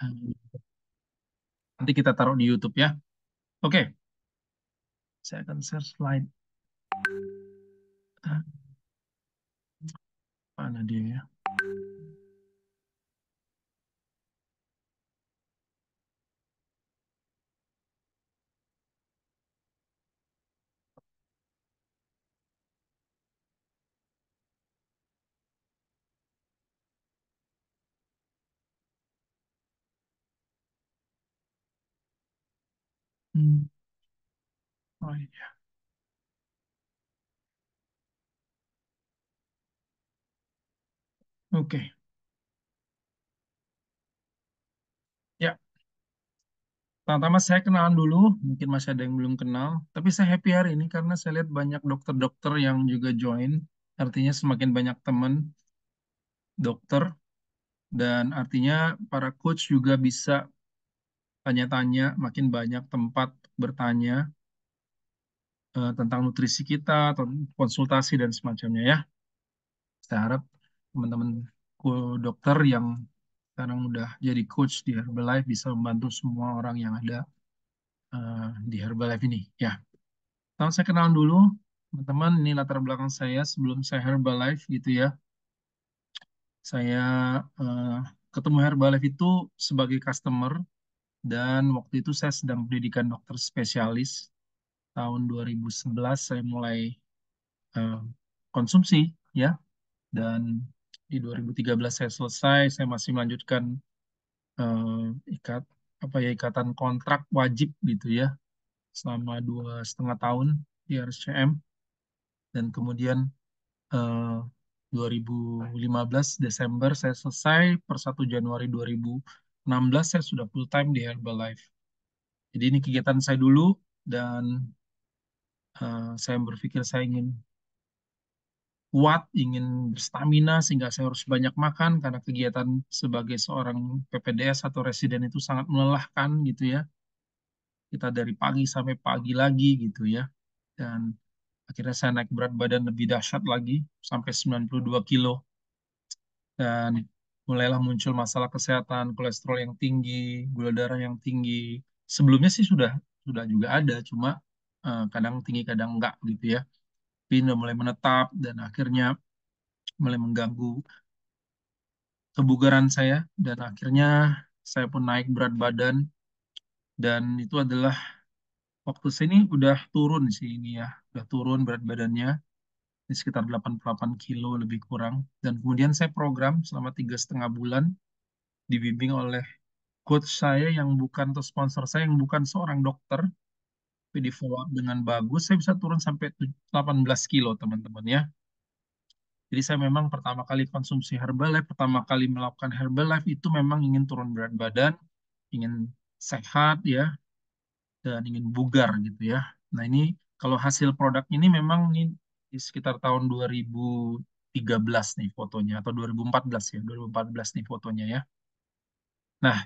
Eh, Nanti kita taruh di YouTube ya. Oke, saya akan share slide. Ah, mana dia ya? Hmm. Oh iya. Oke, ya. Pertama saya kenalan dulu, mungkin masih ada yang belum kenal. Tapi saya happy hari ini karena saya lihat banyak dokter-dokter yang juga join. Artinya semakin banyak teman dokter dan artinya para coach juga bisa tanya-tanya, makin banyak tempat bertanya tentang nutrisi kita atau konsultasi dan semacamnya ya. Saya harap teman-teman dokter yang sekarang udah jadi coach di Herbalife bisa membantu semua orang yang ada di Herbalife ini ya. Pertama saya kenalan dulu, teman-teman, ini latar belakang saya sebelum saya Herbalife gitu ya. Saya eh, ketemu Herbalife itu sebagai customer dan waktu itu saya sedang pendidikan dokter spesialis. Tahun 2011 saya mulai eh, konsumsi ya dan di 2013 saya selesai, saya masih melanjutkan ikat apa ya ikatan kontrak wajib gitu ya selama 2,5 tahun di RSCM dan kemudian eh, 2015 Desember saya selesai, per 1 Januari 2016 saya sudah full time di Herbalife. Jadi ini kegiatan saya dulu dan saya berpikir saya ingin kuat, ingin berstamina sehingga saya harus banyak makan karena kegiatan sebagai seorang PPDS atau residen itu sangat melelahkan gitu ya. Kita dari pagi sampai pagi lagi gitu ya. Dan akhirnya saya naik berat badan lebih dahsyat lagi sampai 92 kilo dan mulailah muncul masalah kesehatan, kolesterol yang tinggi, gula darah yang tinggi. Sebelumnya sih sudah juga ada, cuma kadang tinggi kadang enggak gitu ya. Tapi udah mulai menetap dan akhirnya mulai mengganggu kebugaran saya dan akhirnya saya pun naik berat badan dan itu adalah waktu sini udah turun sih ini ya, udah turun berat badannya di sekitar 88 kilo lebih kurang dan kemudian saya program selama 3,5 bulan dibimbing oleh coach saya yang bukan atau sponsor saya yang bukan seorang dokter, tapi di follow up dengan bagus, saya bisa turun sampai 18 kilo teman-teman ya. Jadi saya memang pertama kali konsumsi Herbalife, pertama kali melakukan Herbalife itu memang ingin turun berat badan, ingin sehat ya, dan ingin bugar gitu ya. Nah ini kalau hasil produk ini memang ini di sekitar tahun 2013 nih fotonya, atau 2014 ya, 2014 nih fotonya ya. Nah,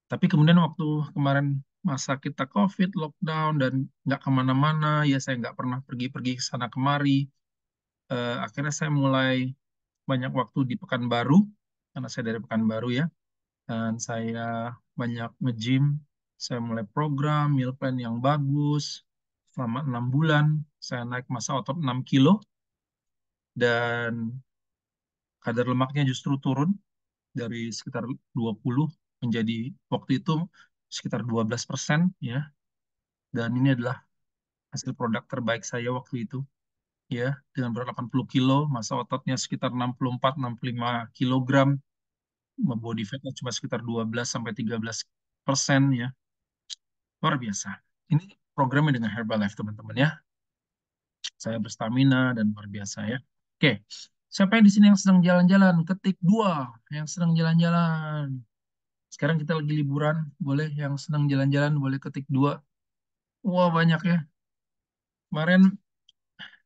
tapi kemudian waktu kemarin masa kita COVID, lockdown, dan nggak kemana-mana, ya saya nggak pernah pergi-pergi ke sana kemari. Akhirnya saya mulai banyak waktu di Pekanbaru, karena saya dari Pekanbaru ya. Dan saya banyak nge-gym. Saya mulai program, meal plan yang bagus. Selama 6 bulan, saya naik massa otot 6 kilo. Dan kadar lemaknya justru turun dari sekitar 20 menjadi waktu itu sekitar 12% ya. Dan ini adalah hasil produk terbaik saya waktu itu ya dengan berat 80 kilo, massa ototnya sekitar 64-65 kilogram, body fatnya cuma sekitar 12 sampai 13% ya. Luar biasa. Ini programnya dengan Herbalife teman-teman ya. Saya berstamina dan luar biasa ya. Oke. Siapa yang di sini yang sedang jalan-jalan? Ketik dua yang sedang jalan-jalan. Sekarang kita lagi liburan, boleh yang sedang jalan-jalan boleh ketik dua. Wah, banyak ya. Kemarin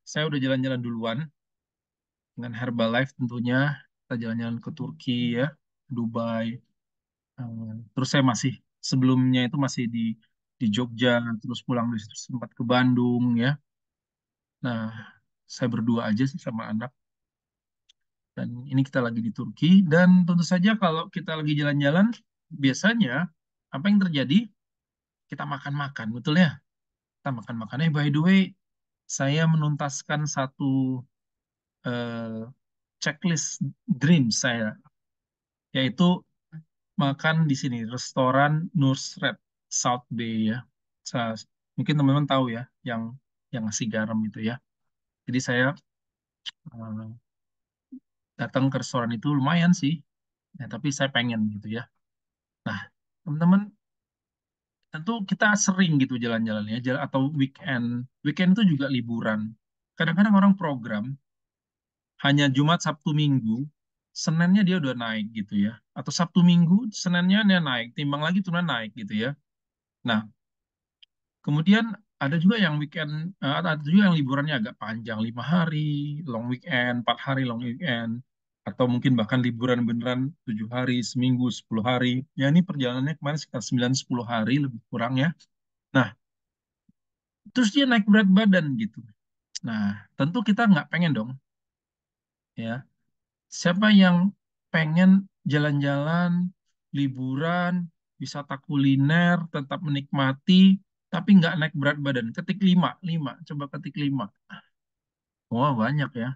saya udah jalan-jalan duluan dengan Herbalife tentunya. Kita jalan-jalan ke Turki ya, Dubai. Terus saya masih sebelumnya itu masih di Jogja, terus pulang dari situ sempat ke Bandung ya. Nah, saya berdua aja sih sama anak. Dan ini kita lagi di Turki. Dan tentu saja kalau kita lagi jalan-jalan, biasanya apa yang terjadi? Kita makan-makan, betul ya? Kita makan-makan. By the way, saya menuntaskan satu eh, checklist dream saya, yaitu makan di sini, restoran Nusret South Bay ya. Sa- Mungkin teman-teman tahu ya, yang ngasih garam itu ya. Jadi saya eh, datang ke restoran itu lumayan sih, ya, tapi saya pengen gitu ya. Nah, teman-teman, tentu kita sering gitu jalan-jalan ya, atau weekend. Weekend itu juga liburan. Kadang-kadang orang program hanya Jumat, Sabtu, Minggu, Seninnya dia udah naik gitu ya. Atau Sabtu, Minggu, Seninnya dia naik, timbang lagi turun naik gitu ya. Nah, kemudian ada juga yang weekend, ada juga yang liburannya agak panjang, 5 hari, long weekend, 4 hari long weekend, atau mungkin bahkan liburan beneran 7 hari, seminggu, 10 hari. Ya ini perjalanannya kemarin sekitar 9-10 hari lebih kurang ya. Nah, terus dia naik berat badan gitu. Nah, tentu kita nggak pengen dong, ya. Siapa yang pengen jalan-jalan, liburan, wisata kuliner, tetap menikmati, tapi nggak naik berat badan? Ketik lima, lima. Coba ketik lima. Wah, banyak ya.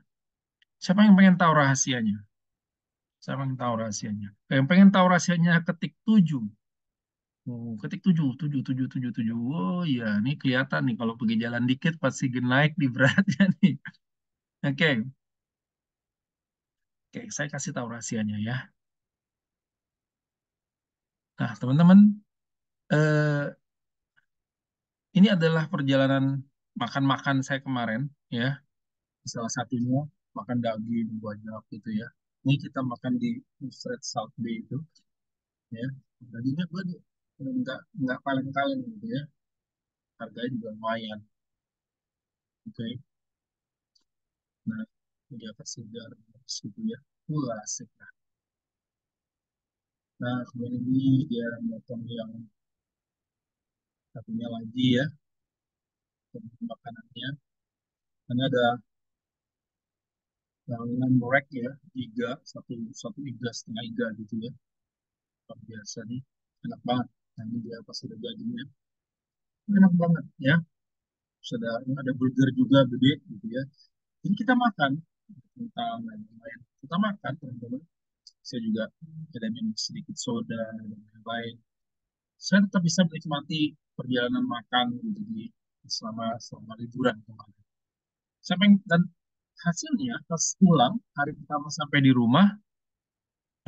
Siapa yang pengen tahu rahasianya? Siapa yang tahu rahasianya? Yang pengen tahu rahasianya ketik tujuh. Oh, ketik tujuh, tujuh, tujuh, tujuh, tujuh. Oh iya, ini kelihatan nih kalau pergi jalan dikit pasti naik di beratnya nih. Oke, oke, saya kasih tahu rahasianya ya. Nah, teman-teman, eh, ini adalah perjalanan makan-makan saya kemarin, ya. Salah satunya makan daging banyak gitu ya. Ini kita makan di Nusret South Bay itu, ya. Dagingnya banyak, nggak kaleng-kaleng gitu ya. Harganya juga lumayan, oke. Nah, dia kasih garam gitu ya. Asik lah. Nah, kemudian ini dia motong yang satunya lagi ya, makanannya. Karena ada yang morek ya, iga, satu satu iga setengah iga gitu ya. Luar biasa nih, enak banget. Nah, ini dia pas udah jadinya, enak banget ya. Sudah ada burger juga gede gitu ya. Jadi kita makan tentang lain-lain. Kita makan teman-teman. Saya juga ada minum sedikit soda dan lain-lain. Saya tetap bisa menikmati perjalanan makan gitu di selama liburan kemarin. Dan hasilnya pas pulang hari pertama sampai di rumah,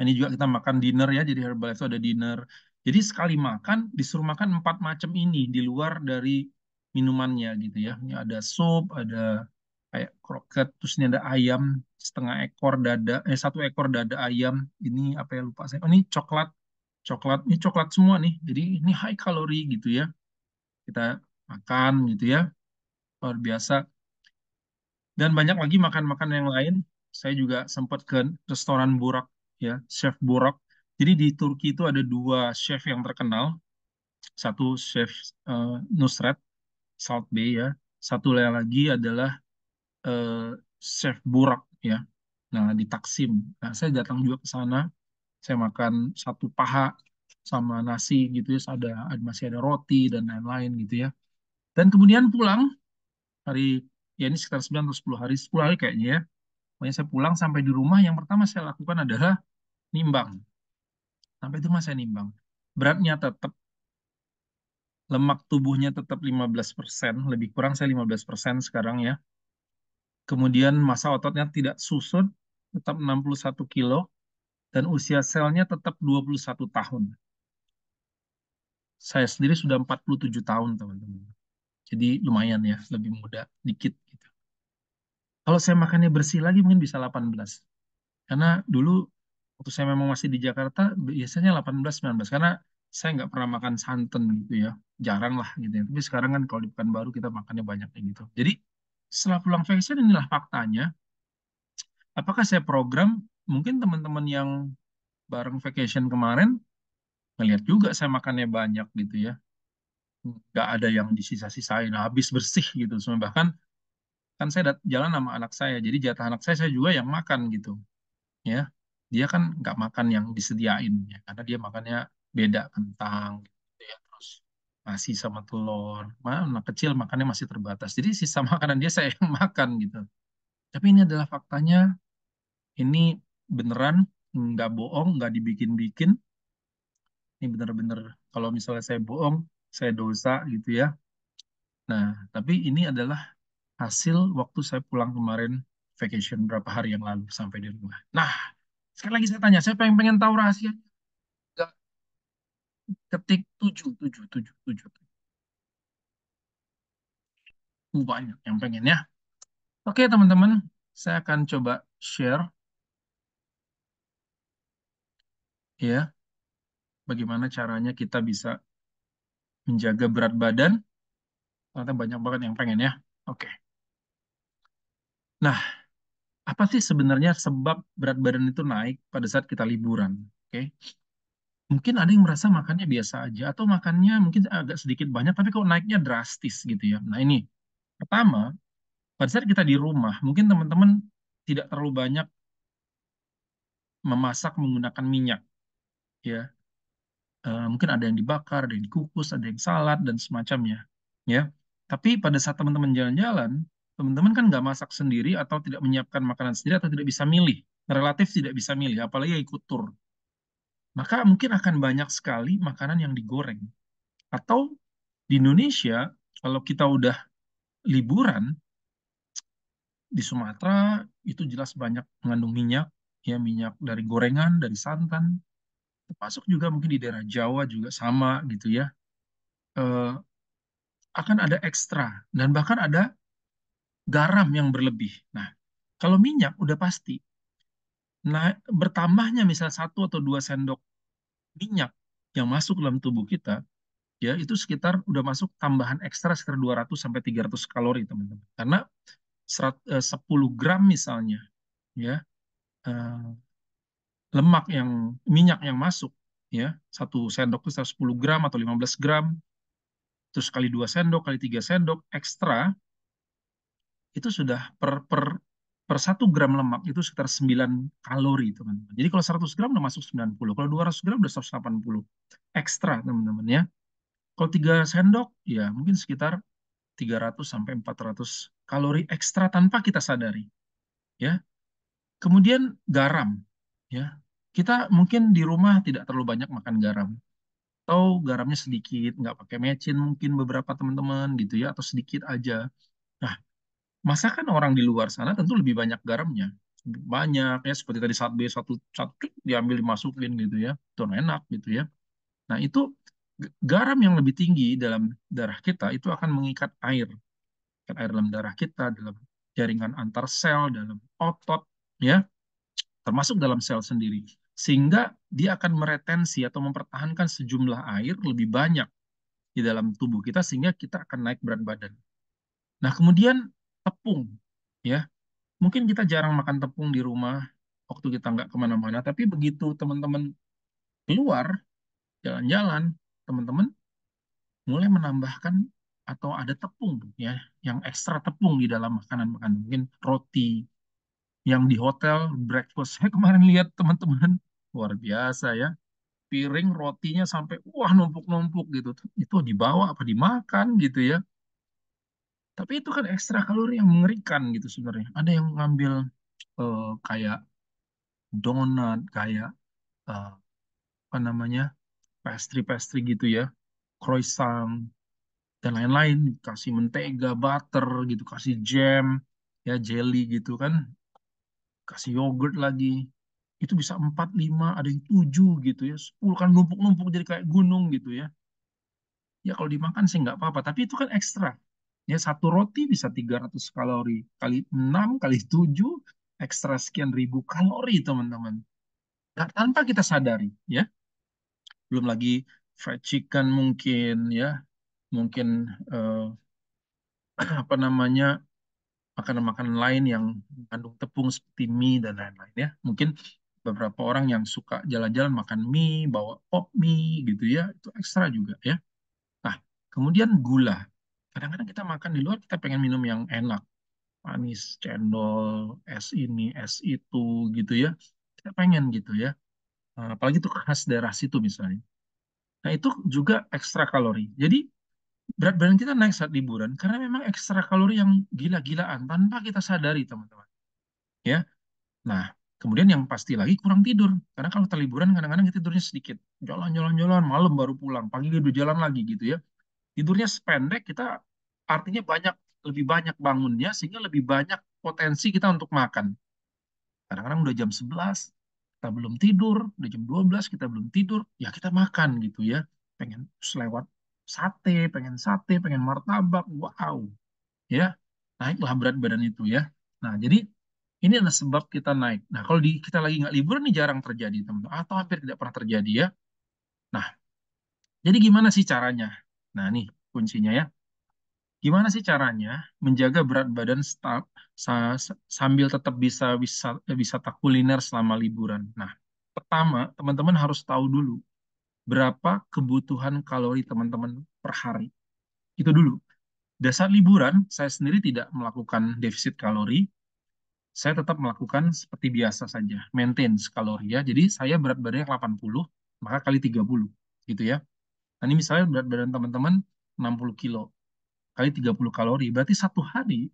ini juga kita makan dinner ya, jadi Herbalife itu ada dinner. Jadi sekali makan, disuruh makan 4 macam ini di luar dari minumannya gitu ya. Ini ada sup, ada kayak kroket, terus ini ada ayam, setengah ekor dada, 1 ekor dada ayam. Ini apa ya lupa saya. Oh, ini coklat, coklat, ini coklat semua nih. Jadi ini high kalori gitu ya. Kita makan gitu ya, luar biasa. Dan banyak lagi makan-makan yang lain. Saya juga sempat ke restoran Burak ya, Chef Burak. Jadi di Turki itu ada 2 chef yang terkenal. Satu chef Nusret Salt Bay ya. Satu lagi adalah eh, Chef Burak ya. Nah, di Taksim. Nah, saya datang juga ke sana. Saya makan satu paha sama nasi gitu ya. Masih ada roti dan lain-lain gitu ya. Dan kemudian pulang hari ya ini sekitar 9 atau 10 hari, 10 hari kayaknya ya. Pokoknya saya pulang sampai di rumah, yang pertama saya lakukan adalah nimbang. Sampai di rumah saya nimbang. Beratnya tetap, lemak tubuhnya tetap 15%, lebih kurang saya 15% sekarang ya. Kemudian massa ototnya tidak susut, tetap 61 kilo, dan usia selnya tetap 21 tahun. Saya sendiri sudah 47 tahun, teman-teman. Jadi lumayan ya, lebih muda dikit gitu. Kalau saya makannya bersih lagi mungkin bisa 18. Karena dulu waktu saya memang masih di Jakarta biasanya 18 19 karena saya nggak pernah makan santan gitu ya. Jarang lah gitu ya. Tapi sekarang kan kalau di Pekanbaru kita makannya banyak kayak gitu. Jadi setelah pulang vacation inilah faktanya. Apakah saya program mungkin teman-teman yang bareng vacation kemarin ngeliat juga saya makannya banyak gitu ya. Nggak ada yang disisa-sisain habis bersih gitu. Semua bahkan kan saya jalan sama anak saya. Jadi jatah anak saya juga yang makan gitu ya. Dia kan nggak makan yang disediain ya karena dia makannya beda kentang gitu ya, terus nasi sama telur. Anak kecil makannya masih terbatas. Jadi sisa makanan dia saya yang makan gitu. Tapi ini adalah faktanya, ini beneran, nggak bohong, nggak dibikin-bikin. Ini bener-bener kalau misalnya saya bohong, saya dosa gitu ya. Nah, tapi ini adalah hasil waktu saya pulang kemarin vacation berapa hari yang lalu sampai di rumah. Nah, sekali lagi saya tanya, saya pengen pengen tahu rahasianya. Nggak, ketik tujuh, tujuh, tujuh, tujuh. Banyak yang pengen ya. Oke, teman-teman, saya akan coba share ya bagaimana caranya kita bisa menjaga berat badan. Ternyata banyak banget yang pengen ya. Oke. Nah, apa sih sebenarnya sebab berat badan itu naik pada saat kita liburan? Oke. Mungkin ada yang merasa makannya biasa aja atau makannya mungkin agak sedikit banyak tapi kok naiknya drastis gitu ya. Nah, ini pertama, pada saat kita di rumah, mungkin teman-teman tidak terlalu banyak memasak menggunakan minyak ya. Mungkin ada yang dibakar, ada yang dikukus, ada yang salad dan semacamnya ya. Tapi pada saat teman-teman jalan-jalan, teman-teman kan nggak masak sendiri atau tidak menyiapkan makanan sendiri atau tidak bisa milih, relatif tidak bisa milih, apalagi ikut tur. Maka mungkin akan banyak sekali makanan yang digoreng. Atau di Indonesia, kalau kita udah liburan di Sumatera, itu jelas banyak mengandung minyak, ya minyak dari gorengan, dari santan, termasuk juga mungkin di daerah Jawa juga sama gitu ya. Eh, akan ada ekstra dan bahkan ada garam yang berlebih. Nah, kalau minyak udah pasti. Nah, bertambahnya misal 1 atau 2 sendok minyak yang masuk dalam tubuh kita, ya itu sekitar udah masuk tambahan ekstra sekitar 200 sampai 300 kalori, teman-teman. Karena 10 gram misalnya, ya eh, lemak yang minyak yang masuk, ya 1 sendok itu 10 gram atau 15 gram, terus kali 2 sendok kali 3 sendok ekstra itu sudah per 1 gram lemak itu sekitar 9 kalori, teman-teman. Jadi kalau 100 gram udah masuk 90, kalau 200 gram udah 180 ekstra, teman-teman ya. Kalau 3 sendok ya mungkin sekitar 300 sampai 400 kalori ekstra tanpa kita sadari ya. Kemudian garam ya. Kita mungkin di rumah tidak terlalu banyak makan garam atau garamnya sedikit, nggak pakai mecin mungkin beberapa teman-teman gitu ya, atau sedikit aja. Nah, masakan orang di luar sana tentu lebih banyak garamnya. Banyak ya, seperti tadi saat B satu satu cuk, diambil dimasukin gitu ya. Itu enak gitu ya. Nah, itu garam yang lebih tinggi dalam darah kita itu akan mengikat air. Ikat air dalam darah kita, dalam jaringan antar sel, dalam otot ya, termasuk dalam sel sendiri. Sehingga dia akan meretensi atau mempertahankan sejumlah air lebih banyak di dalam tubuh kita sehingga kita akan naik berat badan. Nah, kemudian tepung ya. Mungkin kita jarang makan tepung di rumah waktu kita nggak kemana-mana, tapi begitu teman-teman keluar jalan-jalan, teman-teman mulai menambahkan atau ada tepung ya, yang ekstra tepung di dalam makanan-makanan. Mungkin roti yang di hotel breakfast. Saya kemarin lihat teman-teman luar biasa ya, piring rotinya sampai wah numpuk-numpuk gitu. Itu dibawa apa dimakan gitu ya. Tapi itu kan ekstra kalori yang mengerikan gitu sebenarnya. Ada yang ngambil kayak donat, kayak eh, apa namanya pastry-pastry gitu ya, croissant dan lain-lain, kasih mentega, butter gitu, kasih jam, ya jelly gitu kan, kasih yogurt lagi, itu bisa 4, 5, ada yang 7 gitu ya, 10 kan numpuk-numpuk jadi kayak gunung gitu ya. Ya kalau dimakan sih nggak apa-apa, tapi itu kan ekstra. Ya satu roti bisa 300 kalori, kali 6, kali 7, ekstra sekian ribu kalori, teman-teman. Nggak, tanpa kita sadari, ya. Belum lagi fried chicken mungkin ya, mungkin eh, apa namanya makanan-makanan lain yang mengandung tepung seperti mie dan lain-lain ya. Mungkin beberapa orang yang suka jalan-jalan makan mie, bawa pop mie gitu ya, itu ekstra juga ya. Nah, kemudian gula. Kadang-kadang kita makan di luar kita pengen minum yang enak, manis, cendol, es ini, es itu gitu ya. Kita pengen gitu ya. Apalagi itu khas daerah situ misalnya. Nah, itu juga ekstra kalori. Jadi, berat badan kita naik saat liburan karena memang ekstra kalori yang gila-gilaan tanpa kita sadari, teman-teman. Ya. Nah, kemudian yang pasti lagi kurang tidur. Karena kalau kita liburan kadang-kadang kita tidurnya sedikit. Jalan-jalan-jalan, malam baru pulang. Pagi udah jalan lagi gitu ya. Tidurnya sependek, kita artinya lebih banyak bangunnya sehingga lebih banyak potensi kita untuk makan. Kadang-kadang udah jam 11 kita belum tidur, udah jam 12 kita belum tidur, ya kita makan gitu ya. Pengen selewat sate, pengen martabak, wow, ya. Naiklah berat badan itu ya. Nah, jadi ini adalah sebab kita naik. Nah, kalau kita lagi nggak liburan ini jarang terjadi, teman-teman, atau hampir tidak pernah terjadi ya. Nah, jadi gimana sih caranya? Nah, nih kuncinya ya. Gimana sih caranya menjaga berat badan sambil tetap wisata kuliner selama liburan? Nah, pertama, teman-teman harus tahu dulu berapa kebutuhan kalori teman-teman per hari. Itu dulu. Dasar liburan, saya sendiri tidak melakukan defisit kalori. Saya tetap melakukan seperti biasa saja, maintain kalori ya. Jadi saya berat badannya 80, maka kali 30, gitu ya. Nah, ini misalnya berat badan teman-teman 60 kilo, kali 30 kalori. Berarti satu hari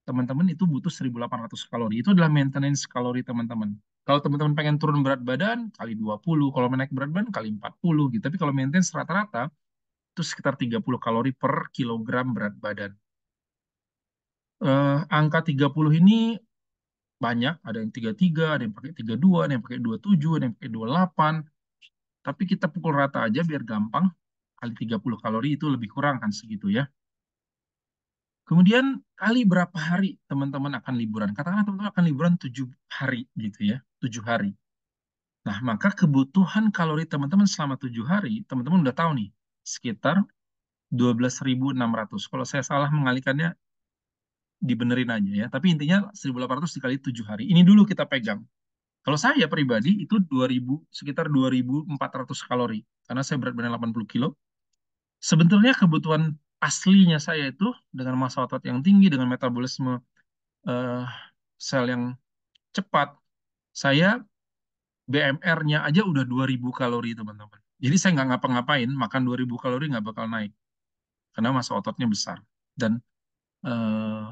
teman-teman itu butuh 1.800 kalori. Itu adalah maintenance kalori teman-teman. Kalau teman-teman pengen turun berat badan, kali 20. Kalau menaik berat badan, kali 40 gitu. Tapi kalau maintenance rata-rata, itu sekitar 30 kalori per kilogram berat badan. Angka 30 ini banyak. Ada yang 33, ada yang pakai 32, ada yang pakai 27, ada yang pakai 28. Tapi kita pukul rata aja biar gampang. Kali 30 kalori itu lebih kurang kan segitu ya. Kemudian kali berapa hari teman-teman akan liburan? Katakanlah teman-teman akan liburan 7 hari gitu ya, 7 hari. Nah, maka kebutuhan kalori teman-teman selama 7 hari, teman-teman udah tahu nih, sekitar 12.600. Kalau saya salah mengalihkannya, dibenerin aja ya. Tapi intinya 1.800 dikali 7 hari. Ini dulu kita pegang. Kalau saya pribadi itu 2000, sekitar 2.400 kalori. Karena saya berat badan 80 kilo. Sebetulnya kebutuhan aslinya saya itu dengan massa otot yang tinggi, dengan metabolisme eh, sel yang cepat, saya BMR-nya aja udah 2.000 kalori, teman-teman. Jadi saya nggak ngapa-ngapain, makan 2.000 kalori nggak bakal naik. Karena massa ototnya besar. Dan eh,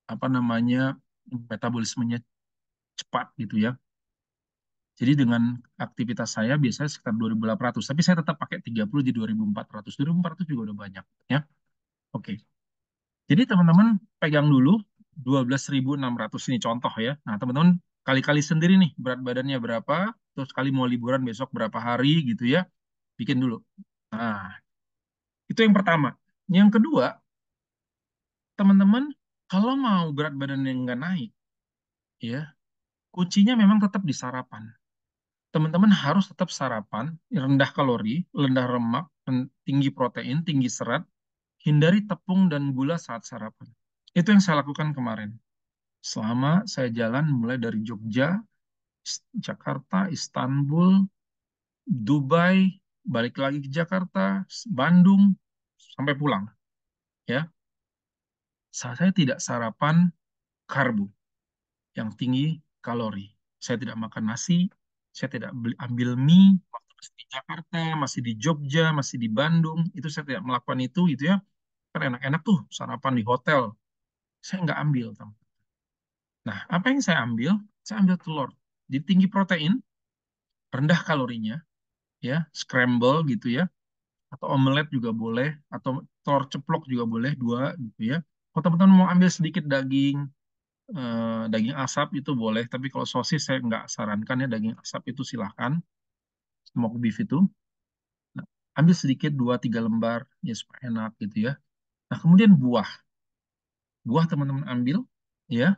apa namanya, metabolismenya cepat gitu ya. Jadi dengan aktivitas saya biasanya sekitar 2.800. Tapi saya tetap pakai 30 di 2.400. 2.400 juga udah banyak. Ya, oke. Jadi teman-teman pegang dulu 12.600 ini contoh ya. Nah, teman-teman kali-kali sendiri nih berat badannya berapa, terus kali mau liburan besok berapa hari gitu ya. Bikin dulu. Nah, itu yang pertama. Yang kedua, teman-teman kalau mau berat badan yang nggak naik, ya kuncinya memang tetap di sarapan. Teman-teman harus tetap sarapan, rendah kalori, rendah lemak, tinggi protein, tinggi serat, hindari tepung dan gula saat sarapan. Itu yang saya lakukan kemarin. Selama saya jalan mulai dari Jogja, Jakarta, Istanbul, Dubai, balik lagi ke Jakarta, Bandung, sampai pulang. Ya, saya tidak sarapan karbo yang tinggi kalori. Saya tidak makan nasi, saya tidak ambil mie. Waktu masih di Jakarta, masih di Jogja, masih di Bandung, itu saya tidak melakukan itu gitu ya. Kan enak-enak tuh sarapan di hotel. Saya nggak ambil, Tam. Nah, apa yang saya ambil? Saya ambil telur. Jadi tinggi protein, rendah kalorinya, ya, scramble gitu ya, atau omelet juga boleh, atau telur ceplok juga boleh, dua gitu ya. Kalau teman-teman mau ambil sedikit daging asap itu boleh, tapi kalau sosis saya nggak sarankan ya, daging asap itu silahkan, smoke beef itu. Nah, ambil sedikit 2-3 lembar ya supaya enak gitu ya. Nah, kemudian buah teman-teman ambil ya.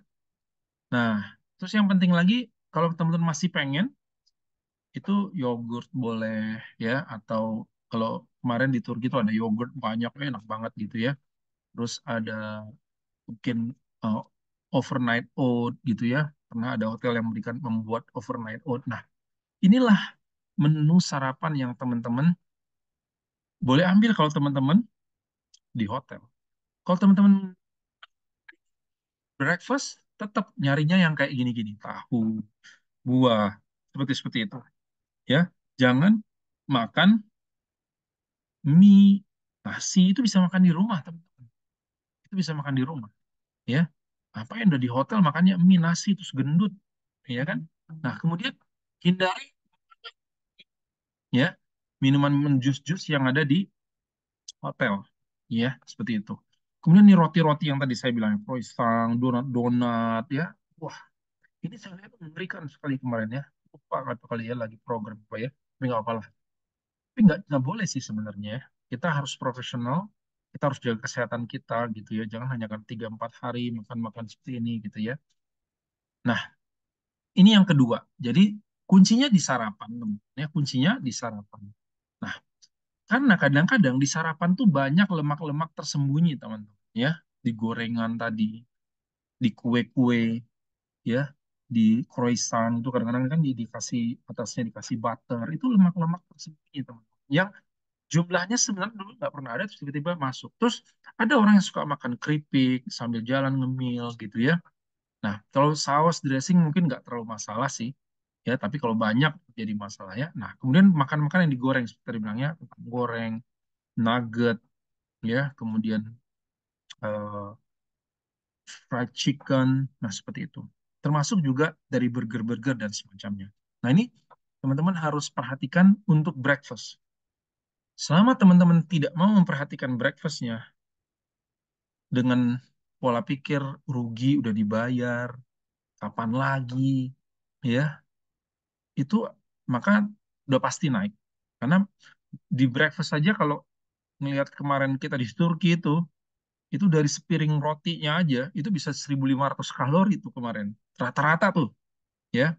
Nah, terus yang penting lagi kalau teman-teman masih pengen itu yogurt boleh ya, atau kalau kemarin di Turki itu ada yogurt banyak enak banget gitu ya. Terus ada mungkin uh, overnight oat gitu ya. Pernah ada hotel yang membuat overnight oat. Nah, inilah menu sarapan yang teman-teman boleh ambil kalau teman-teman di hotel. Kalau teman-teman breakfast, tetap nyarinya yang kayak gini-gini, tahu, buah, seperti seperti itu. Ya, jangan makan mie, nasi itu bisa makan di rumah, teman-teman. Itu bisa makan di rumah, ya. Apa yang udah di hotel makannya mie nasi terus gendut, ya kan? Nah, kemudian hindari ya minuman jus-jus yang ada di hotel, ya seperti itu. Kemudian nih roti-roti yang tadi saya bilang, croissant, donat-donat, ya. Wah, ini saya lihat mengerikan sekali kemarin ya. Lupa atau kali ya lagi program apa ya. Tapi nggak apa-apa. Tapi nggak boleh sih sebenarnya, ya. Kita harus profesional, kita harus jaga kesehatan kita gitu ya. Jangan hanya kan 3-4 hari makan-makan seperti ini gitu ya. Nah, ini yang kedua. Jadi kuncinya di sarapan, teman. Ya, kuncinya di sarapan. Nah, karena kadang-kadang di sarapan tuh banyak lemak-lemak tersembunyi, teman-teman. Ya, di gorengan tadi, di kue-kue, ya, di croissant itu kadang-kadang kan dikasih atasnya dikasih butter. Itu lemak-lemak tersembunyi, teman-teman. Yang jumlahnya sebenarnya dulu nggak pernah ada, terus tiba-tiba masuk. Terus ada orang yang suka makan keripik sambil jalan ngemil gitu ya. Nah, kalau saus dressing mungkin nggak terlalu masalah sih. Ya, tapi kalau banyak jadi masalah ya. Nah, kemudian makan-makan yang digoreng seperti tadi bilangnya, kentang goreng, nugget, ya, kemudian eh, fried chicken, nah seperti itu. Termasuk juga dari burger-burger dan semacamnya. Nah, ini teman-teman harus perhatikan untuk breakfast. Selama teman-teman tidak mau memperhatikan breakfastnya dengan pola pikir rugi udah dibayar, kapan lagi, ya, itu maka udah pasti naik. Karena di breakfast saja kalau ngelihat kemarin kita di Turki itu dari sepiring rotinya aja itu bisa 1.500 kalori itu kemarin. Rata-rata tuh, ya.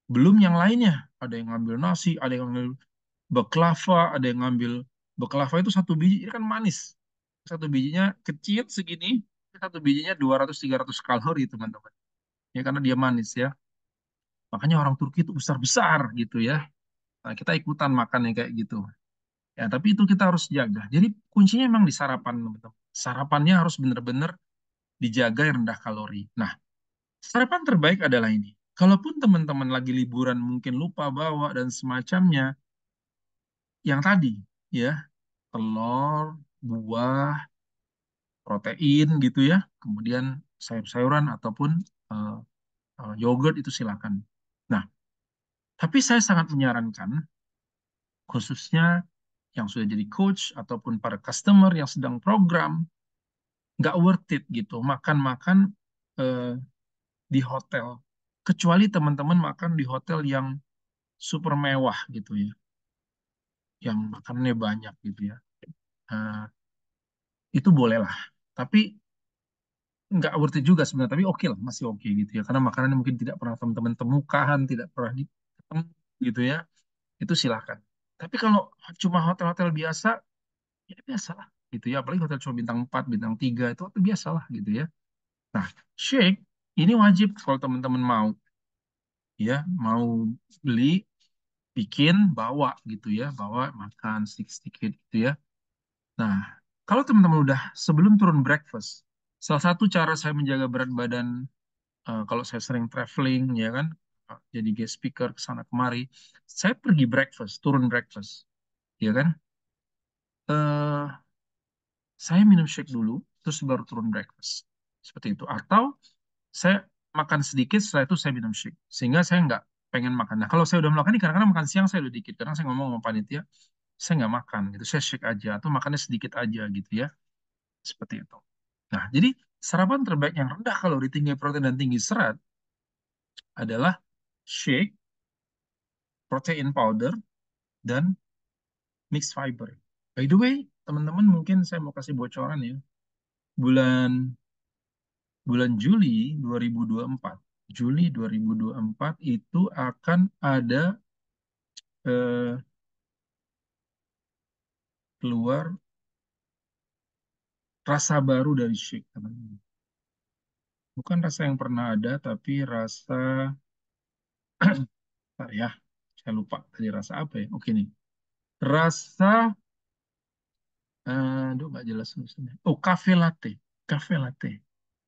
Belum yang lainnya. Ada yang ngambil nasi, ada yang ngambil baklava, ada yang ngambil baklava itu satu biji, ini kan manis. Satu bijinya kecil segini, satu bijinya 200-300 kalori, teman-teman. Ya, karena dia manis ya. Makanya orang Turki itu besar-besar gitu ya. Nah, kita ikutan makan yang kayak gitu. Ya, tapi itu kita harus jaga. Jadi kuncinya memang di sarapan, teman-teman. Sarapannya harus benar-benar dijaga yang rendah kalori. Nah, sarapan terbaik adalah ini. Kalaupun teman-teman lagi liburan mungkin lupa bawa dan semacamnya, yang tadi ya, telur, buah, protein gitu ya, kemudian sayur-sayuran ataupun eh, yogurt itu silakan. Nah, tapi saya sangat menyarankan khususnya yang sudah jadi coach ataupun para customer yang sedang program, nggak worth it gitu makan-makan eh, di hotel. Kecuali teman-teman makan di hotel yang super mewah gitu ya, yang makannya banyak gitu ya. Eh, itu boleh lah. Tapi nggak worth it juga sebenarnya, tapi oke lah, masih oke gitu ya. Karena makanannya mungkin tidak pernah teman-teman temukan, tidak pernah ketemu gitu ya. Itu silakan. Tapi kalau cuma hotel-hotel biasa, ya biasa lah gitu ya. Apalagi hotel cuma bintang 4 bintang 3 itu hotel biasa lah gitu ya. Nah, shake ini wajib kalau teman-teman mau ya, mau beli, bikin, bawa gitu ya, bawa makan sedikit-sedikit gitu ya. Nah, kalau teman-teman udah sebelum turun breakfast, salah satu cara saya menjaga berat badan kalau saya sering traveling ya kan, jadi guest speaker ke sana kemari, saya pergi breakfast, turun breakfast, ya kan. Eh, saya minum shake dulu, terus baru turun breakfast, seperti itu. Atau saya makan sedikit, setelah itu saya minum shake, sehingga saya nggak pengen makan. Nah, kalau saya udah melakukan ini, kadang-kadang makan siang saya udah dikit, karena saya ngomong sama panitia, saya nggak makan, gitu. Saya shake aja, atau makannya sedikit aja, gitu ya, seperti itu. Nah, jadi sarapan terbaik yang rendah kalori, tinggi protein dan tinggi serat adalah shake, protein powder, dan mixed fiber. By the way, teman-teman mungkin saya mau kasih bocoran ya. Bulan bulan Juli 2024, Juli 2024 itu akan ada eh, keluar rasa baru dari Shake, teman-teman. Bukan rasa yang pernah ada, tapi rasa, bentar ya, saya lupa tadi rasa apa ya. Oke nih, rasa, aduh nggak jelas tulisannya. Oh, cafe latte, cafe latte.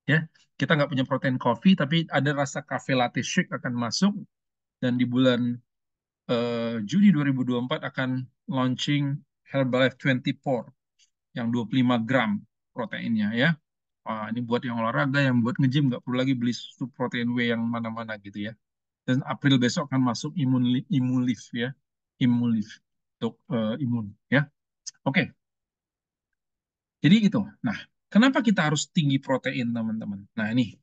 Ya, kita nggak punya protein coffee, tapi ada rasa cafe latte shake akan masuk dan di bulan Juni 2024 akan launching Herbalife 24 yang 25 gram proteinnya ya. Wah, ini buat yang olahraga, yang buat nge-gym nggak perlu lagi beli susu protein whey yang mana-mana gitu ya. Dan April besok akan masuk Imunlife ya. Imunlife untuk imun ya. Oke, jadi gitu. Nah, kenapa kita harus tinggi protein teman-teman? Nah, ini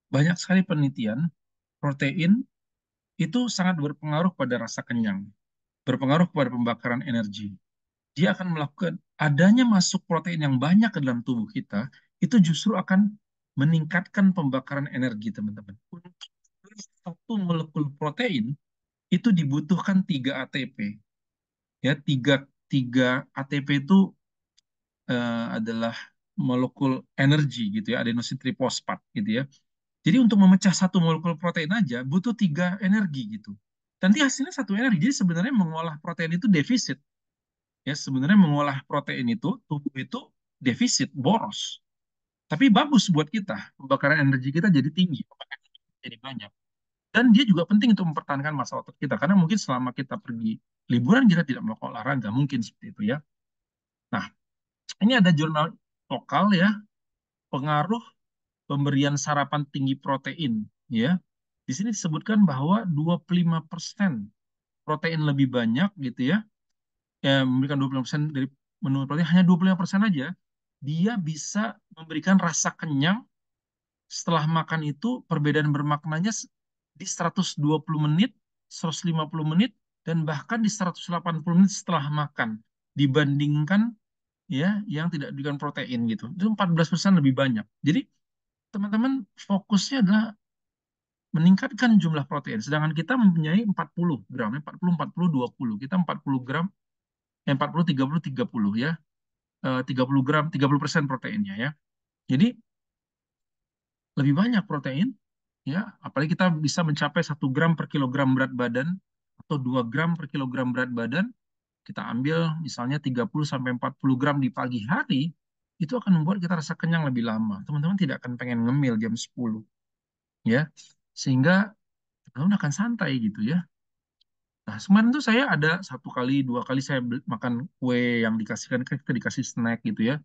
banyak sekali penelitian protein itu sangat berpengaruh pada rasa kenyang, berpengaruh pada pembakaran energi. Dia akan melakukan adanya masuk protein yang banyak ke dalam tubuh kita, itu justru akan meningkatkan pembakaran energi, teman-teman. Untuk satu molekul protein itu dibutuhkan 3 ATP. Ya, tiga ATP itu adalah molekul energi gitu ya, adenosin trifosfat gitu ya. Jadi untuk memecah satu molekul protein aja butuh 3 energi gitu. Nanti hasilnya satu energi. Jadi sebenarnya mengolah protein itu defisit. Ya, sebenarnya mengolah protein itu tubuh itu defisit, boros. Tapi bagus buat kita. Pembakaran energi kita jadi tinggi, jadi banyak. Dan dia juga penting untuk mempertahankan masa otot kita. Karena mungkin selama kita pergi liburan kita tidak melakukan olahraga, mungkin seperti itu ya. Nah, ini ada jurnal lokal ya, pengaruh pemberian sarapan tinggi protein ya. Di sini disebutkan bahwa 25% protein lebih banyak gitu ya. Ya, memberikan 25% dari menu protein, hanya 25% aja dia bisa memberikan rasa kenyang setelah makan itu. Perbedaan bermaknanya di 120 menit, 150 menit, dan bahkan di 180 menit setelah makan dibandingkan ya yang tidak diberikan protein gitu. Itu 14% lebih banyak. Jadi teman-teman fokusnya adalah meningkatkan jumlah protein. Sedangkan kita mempunyai 40 gram, 40, 40, 20. Kita 40 gram, 40, 30, 30 ya. 30 gram, 30% proteinnya ya. Jadi lebih banyak protein ya, apalagi kita bisa mencapai 1 gram per kilogram berat badan atau 2 gram per kilogram berat badan. Kita ambil misalnya 30 sampai 40 gram di pagi hari, itu akan membuat kita rasa kenyang lebih lama. Teman-teman tidak akan pengen ngemil jam 10 ya. Sehingga teman-teman akan santai gitu ya. Nah, kemarin tuh saya ada 1 kali 2 kali saya makan kue yang dikasihkan, kita dikasih snack gitu ya,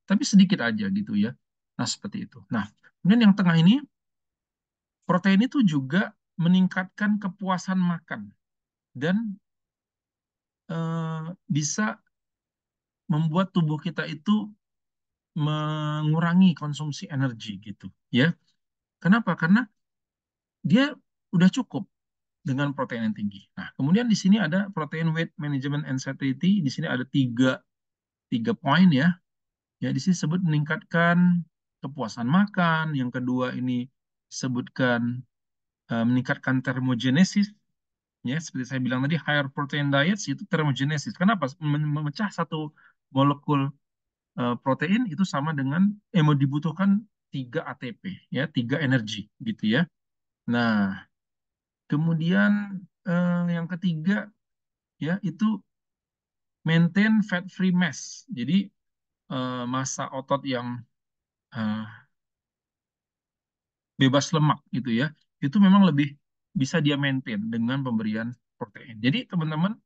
tapi sedikit aja gitu ya. Nah, seperti itu. Nah, kemudian yang tengah ini, protein itu juga meningkatkan kepuasan makan dan bisa membuat tubuh kita itu mengurangi konsumsi energi gitu ya. Kenapa? Karena dia udah cukup dengan protein yang tinggi. Nah, kemudian di sini ada protein weight management and satiety. Di sini ada tiga poin ya. Ya, di sini sebut meningkatkan kepuasan makan. Yang kedua ini sebutkan meningkatkan thermogenesis. Ya, seperti saya bilang tadi, higher protein diets itu thermogenesis. Kenapa? Memecah satu molekul protein itu sama dengan mau dibutuhkan 3 ATP, ya, 3 energi gitu ya. Nah, kemudian yang ketiga ya itu maintain fat free mass. Jadi massa otot yang eh, bebas lemak gitu ya, itu memang lebih bisa dia maintain dengan pemberian protein. Jadi teman-teman,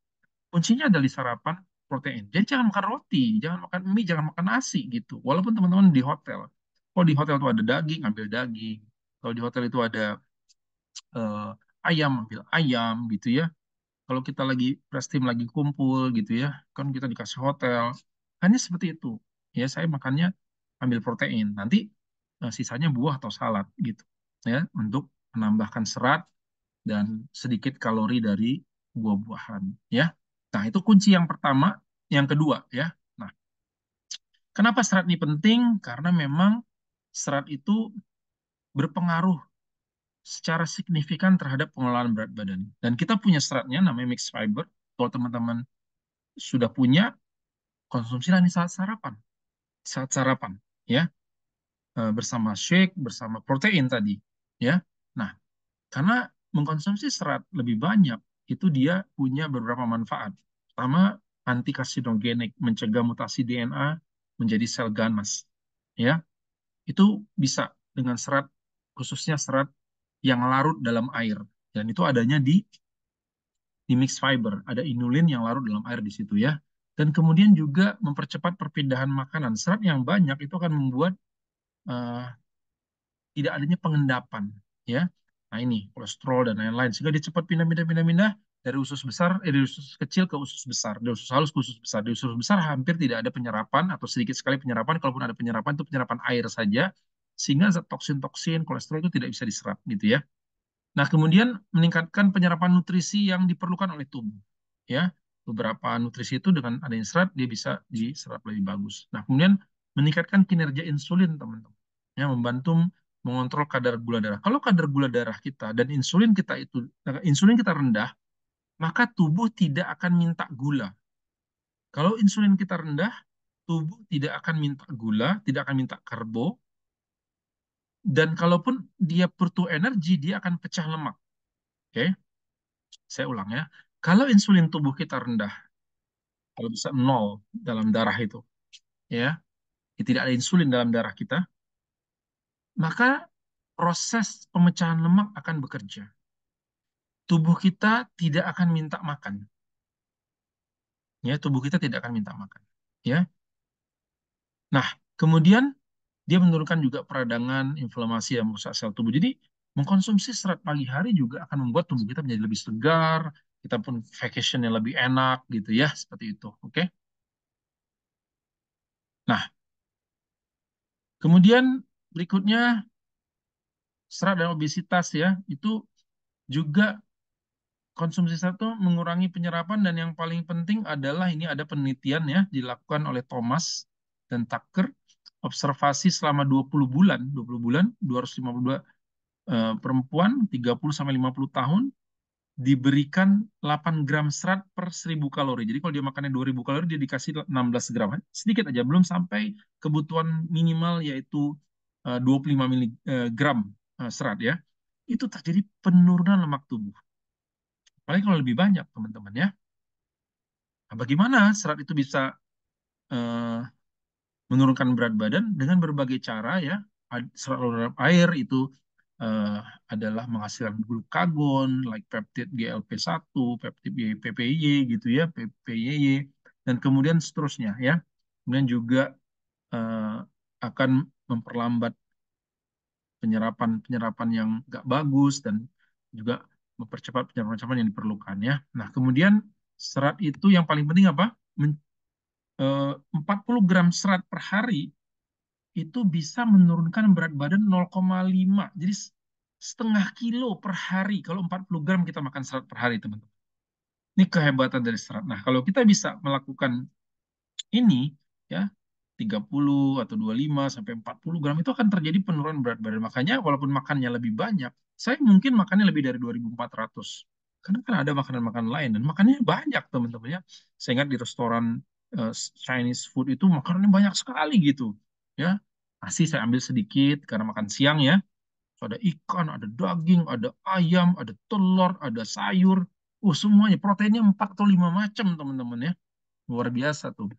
kuncinya adalah di sarapan protein. Jadi jangan makan roti, jangan makan mie, jangan makan nasi gitu. Walaupun teman-teman di hotel, kalau di hotel itu ada daging, ambil daging. Kalau di hotel itu ada eh, ayam, ambil ayam gitu ya. Kalau kita lagi press team lagi kumpul gitu ya, kan kita dikasih hotel, hanya seperti itu. Ya, saya makannya ambil protein. Nanti sisanya buah atau salad gitu ya, untuk menambahkan serat dan sedikit kalori dari buah-buahan ya. Nah, itu kunci yang pertama. Yang kedua ya. Nah, kenapa serat ini penting? Karena memang serat itu berpengaruh secara signifikan terhadap pengelolaan berat badan. Dan kita punya seratnya namanya mixed fiber. Kalau teman-teman sudah punya, konsumsilah ini saat sarapan. Saat sarapan ya. Bersama shake, bersama protein tadi ya. Nah, karena mengkonsumsi serat lebih banyak, itu dia punya beberapa manfaat. Pertama, anti karsinogenik, mencegah mutasi DNA menjadi sel ganas. Ya, itu bisa dengan serat, khususnya serat yang larut dalam air. Dan itu adanya di di mix fiber, ada inulin yang larut dalam air di situ ya. Dan kemudian juga mempercepat perpindahan makanan. Serat yang banyak itu akan membuat eh, tidak adanya pengendapan ya. Nah ini kolesterol dan lain-lain sehingga dia cepat pindah-pindah dari usus besar dari usus kecil ke usus besar, dari usus halus ke usus besar. Di usus besar hampir tidak ada penyerapan atau sedikit sekali penyerapan, kalaupun ada penyerapan itu penyerapan air saja sehingga zat toksin-toksin kolesterol itu tidak bisa diserap gitu ya. Nah, kemudian meningkatkan penyerapan nutrisi yang diperlukan oleh tubuh. Ya, beberapa nutrisi itu dengan adanya serat dia bisa diserap lebih bagus. Nah, kemudian meningkatkan kinerja insulin, teman-teman. Ya, membantu mengontrol kadar gula darah. Kalau kadar gula darah kita dan insulin kita rendah, maka tubuh tidak akan minta gula. Kalau insulin kita rendah, tubuh tidak akan minta gula, tidak akan minta karbo, dan kalaupun dia butuh energi, dia akan pecah lemak. Oke? Saya ulang ya. Kalau insulin tubuh kita rendah, kalau bisa nol dalam darah itu, ya, tidak ada insulin dalam darah kita, maka proses pemecahan lemak akan bekerja. Tubuh kita tidak akan minta makan, ya, tubuh kita tidak akan minta makan, ya. Nah, kemudian dia menurunkan juga peradangan, inflamasi yang merusak sel tubuh. Jadi, mengkonsumsi serat pagi hari juga akan membuat tubuh kita menjadi lebih segar, kita pun vacationnya lebih enak, gitu ya, seperti itu. Oke. Nah, kemudian berikutnya serat dan obesitas ya, itu juga konsumsi serat itu mengurangi penyerapan dan yang paling penting adalah ini ada penelitian ya dilakukan oleh Thomas dan Tucker, observasi selama 20 bulan, 20 bulan, 252 perempuan 30 sampai 50 tahun diberikan 8 gram serat per 1000 kalori. Jadi kalau dia makannya 2000 kalori, dia dikasih 16 gram. Sedikit aja, belum sampai kebutuhan minimal yaitu 25 miligram serat ya. Itu terjadi penurunan lemak tubuh. Apalagi kalau lebih banyak, teman-teman ya. Nah, bagaimana serat itu bisa eh, menurunkan berat badan dengan berbagai cara ya. Serat dalam air itu eh, adalah menghasilkan glukagon, like peptid GLP-1, peptid PPY gitu ya, PPYY, dan kemudian seterusnya ya. Kemudian juga eh, akan memperlambat penyerapan-penyerapan yang nggak bagus dan juga mempercepat penyerapan-penyerapan yang diperlukan ya. Nah, kemudian serat itu yang paling penting apa? 40 gram serat per hari itu bisa menurunkan berat badan 0,5. Jadi setengah kilo per hari kalau 40 gram kita makan serat per hari, teman-teman. Ini kehebatan dari serat. Nah, kalau kita bisa melakukan ini ya 30 atau 25 sampai 40 gram itu akan terjadi penurunan berat badan. Makanya walaupun makannya lebih banyak, saya mungkin makannya lebih dari 2400. Karena kan ada makanan-makanan lain dan makannya banyak teman-teman ya. Saya ingat di restoran Chinese food itu makanannya banyak sekali gitu. Ya, nasi saya ambil sedikit karena makan siang ya. Ada ikan, ada daging, ada ayam, ada telur, ada sayur. Semuanya proteinnya 4 atau 5 macam teman-teman ya. Luar biasa tuh.